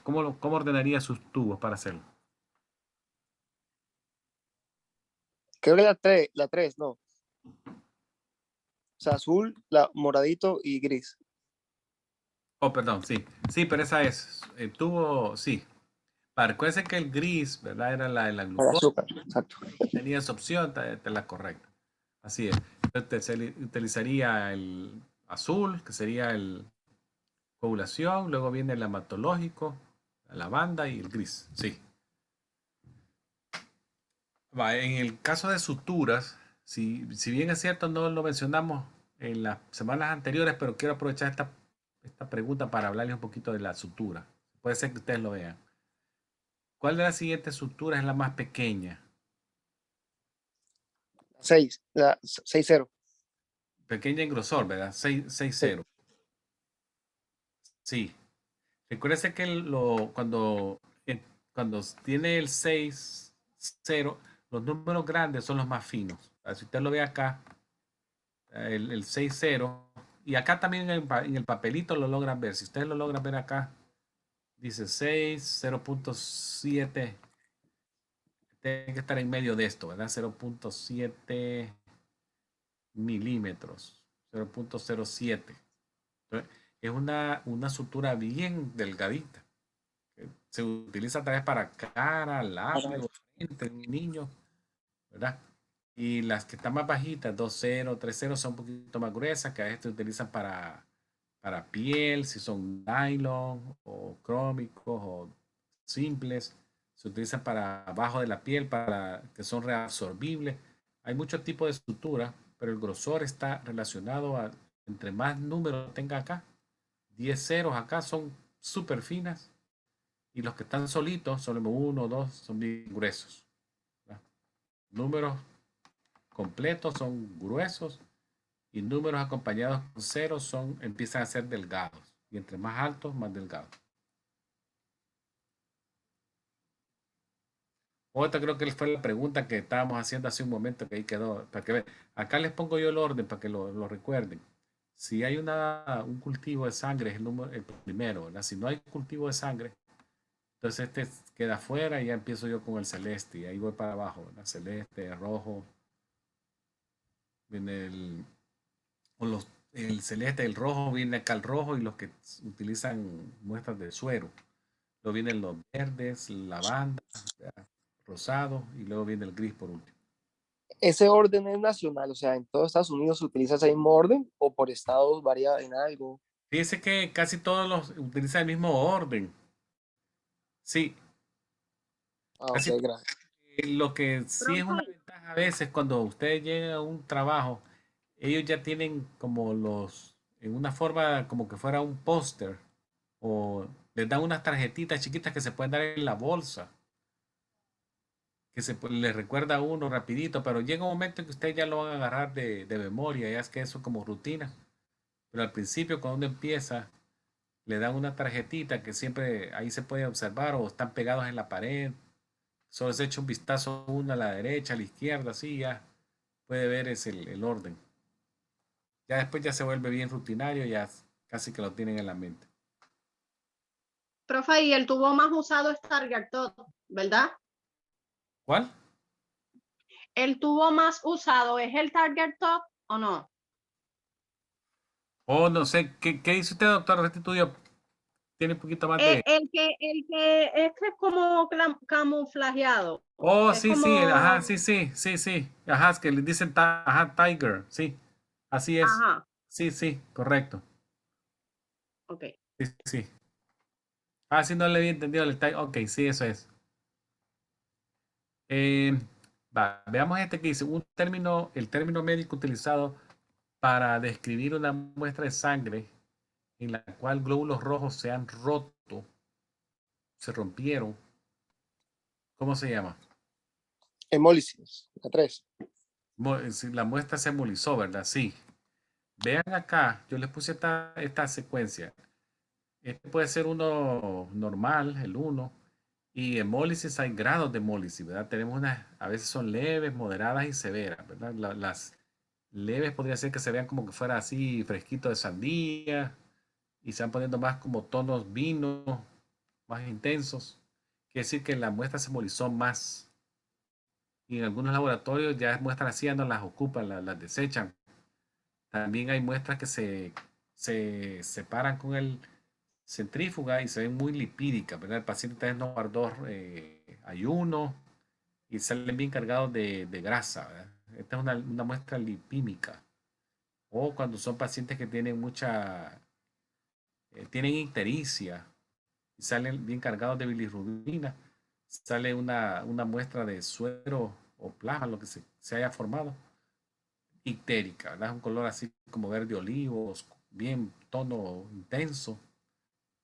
¿Cómo ordenaría sus tubos para hacerlo? Creo que la 3, no. O sea, azul, moradito y gris. Oh, perdón, sí. Sí, pero esa es. El tubo, sí. Recuerden que el gris, ¿verdad? Era la Para glucosa. azúcar, exacto. Tenía esa opción, esta es la correcta. Así es. Entonces, se utilizaría el azul, que sería el coagulación, luego viene el hematológico, la lavanda y el gris. Sí. En el caso de suturas, si bien es cierto, no lo mencionamos en las semanas anteriores, pero quiero aprovechar esta pregunta para hablarles un poquito de la sutura. Puede ser que ustedes lo vean. ¿Cuál de las siguientes suturas es la más pequeña? 6, la 6-0. Pequeña en grosor, ¿verdad? 6-0. Sí. Recuérdese que cuando tiene el 6-0, los números grandes son los más finos. Si usted lo ve acá, el 6-0, y acá también en el papelito lo logran ver. Si ustedes lo logran ver acá, dice 6, 0.7. Tiene que estar en medio de esto, ¿verdad? 0.7 milímetros, 0.07. Es una sutura bien delgadita. Se utiliza tal vez para cara, labio, frente, en un niño, ¿verdad? Y las que están más bajitas, 2.0, 3.0, son un poquito más gruesas, que a veces se utilizan para piel, si son nylon o crómicos o simples. Se utilizan para abajo de la piel, para que son reabsorbibles. Hay muchos tipos de sutura, pero el grosor está relacionado a entre más números tenga acá. 10 ceros acá son súper finas y los que están solitos, solo 1 o 2, son bien gruesos, ¿verdad? Números completos son gruesos y números acompañados con ceros empiezan a ser delgados y entre más altos, más delgados. Otra creo que fue la pregunta que estábamos haciendo hace un momento que ahí quedó. Para que vean. Acá les pongo yo el orden para que lo recuerden. Si hay un cultivo de sangre, es el primero, ¿verdad? Si no hay cultivo de sangre, entonces este queda afuera y ya empiezo yo con el celeste y ahí voy para abajo, ¿verdad? Celeste, rojo, viene el celeste, el rojo, viene acá el rojo y los que utilizan muestras de suero. Luego vienen los verdes, lavanda, ¿verdad? Rosado y luego viene el gris por último. Ese orden es nacional, o sea, en todos Estados Unidos se utiliza ese mismo orden o por estados varía en algo. Fíjense que casi todos los utilizan el mismo orden. Sí, Ah, ok, casi todos. gracias. Lo que sí es una Profe, ventaja a veces cuando ustedes llegan a un trabajo, ellos ya tienen como en una forma como que fuera un póster o les dan unas tarjetitas chiquitas que se pueden dar en la bolsa, que les recuerda a uno rapidito, pero llega un momento en que ustedes ya lo van a agarrar de memoria, ya es que eso como rutina. Pero al principio cuando uno empieza, le dan una tarjetita que siempre ahí se puede observar o están pegados en la pared. Solo se echa un vistazo uno a la derecha, a la izquierda, así ya puede ver es el orden. Ya después ya se vuelve bien rutinario, ya casi que lo tienen en la mente. profe, y el tubo más usado es Target Top, ¿verdad? ¿Cuál? ¿El tubo más usado es el Target Top o no? Oh, no sé, ¿qué dice usted, doctor? Este estudio tiene un poquito más de... El que es como camuflajeado. Oh, Es sí, sí, ajá, como, sí, sí, sí, sí. Ajá, es que le dicen, ajá, Tiger, sí, así es. ajá, Sí, sí, correcto. ok. Sí, sí. Ah, sí, no le había entendido el Tiger. Ok, sí, eso es. Eh, veamos este que dice, el término médico utilizado para describir una muestra de sangre en la cual glóbulos rojos se han roto, se rompieron. ¿Cómo se llama? Hemólisis, la 3. Si la muestra se embolizó, ¿verdad? Sí. Vean acá, yo les puse esta secuencia. Este puede ser uno normal, el 1, y hemólisis hay grados de hemólisis, ¿verdad? Tenemos a veces son leves, moderadas y severas, ¿verdad? Las leves podría ser que se vean como que fuera así fresquito de sandía y se van poniendo más como tonos vinos, más intensos. Quiere decir que la muestra se embolizó más. Y en algunos laboratorios ya muestras así, ya no las ocupan, las desechan. También hay muestras que se separan con el centrífuga y se ven muy lipídicas, ¿verdad? El paciente tal vez no guardó ayuno y salen bien cargados de grasa, ¿verdad? Esta es una muestra lipímica. O cuando son pacientes que tienen tienen ictericia y salen bien cargados de bilirrubina, sale una muestra de suero o plasma, lo que se haya formado, ictérica, ¿verdad? Un color así como verde olivo, bien tono intenso.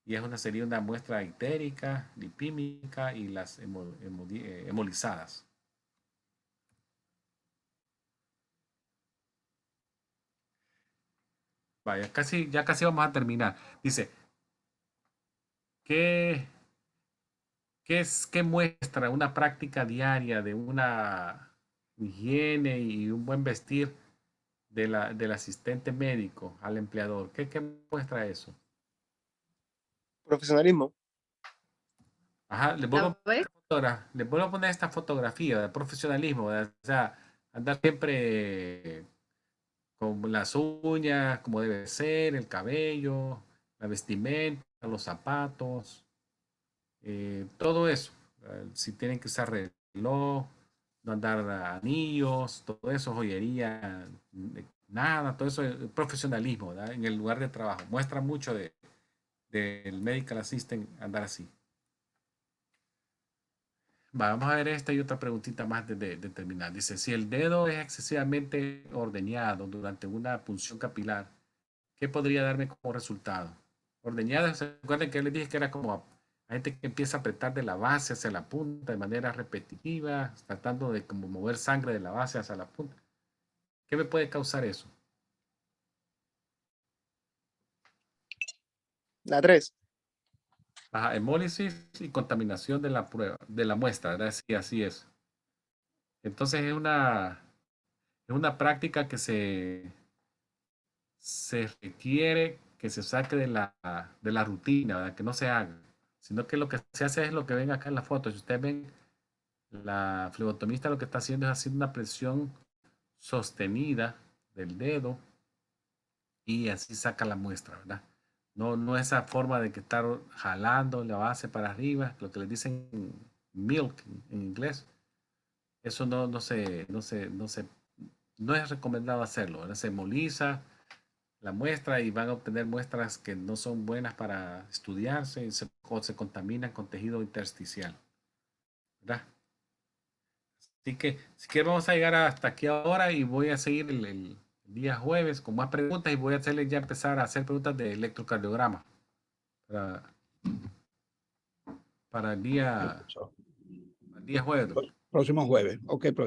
Y sería una muestra ictérica, lipímica y las hemolizadas. Vaya, ya casi vamos a terminar. Dice, ¿qué, qué muestra una práctica diaria de una higiene y un buen vestir del asistente médico al empleador? ¿Qué muestra eso? Profesionalismo. Ajá, ¿La ves? le vuelvo a poner esta fotografía de profesionalismo, ¿verdad? O sea, andar siempre con las uñas, como debe ser, el cabello, la vestimenta, los zapatos, todo eso. Si tienen que usar reloj, no andar anillos, todo eso, joyería, nada, todo eso es profesionalismo, ¿verdad? En el lugar de trabajo. Muestra mucho del medical assistant andar así. Vamos a ver esta y otra preguntita más de terminar. Dice, si el dedo es excesivamente ordeñado durante una punción capilar, ¿qué podría darme como resultado? Ordeñado, ¿se acuerdan que les dije que era como a gente que empieza a apretar de la base hacia la punta de manera repetitiva, tratando de como mover sangre de la base hacia la punta? ¿Qué me puede causar eso? La 3. Ajá, hemólisis y contaminación de la prueba, de la muestra, ¿verdad? Sí, así es. Entonces es una práctica que se requiere que se saque de la rutina, ¿verdad? Que no se haga, sino que lo que se hace es lo que ven acá en la foto. Si ustedes ven, la flebotomista lo que está haciendo es haciendo una presión sostenida del dedo y así saca la muestra, ¿verdad? No esa forma de que estar jalando la base para arriba, lo que les dicen milk en inglés. Eso no es recomendado hacerlo, ¿verdad? Se hemoliza la muestra y van a obtener muestras que no son buenas para estudiarse o se contaminan con tejido intersticial, ¿verdad? Así que si quieres vamos a llegar hasta aquí ahora y voy a seguir el día jueves con más preguntas y voy a hacerles ya empezar a hacer preguntas de electrocardiograma para el día jueves. Próximo jueves. Ok, profesor.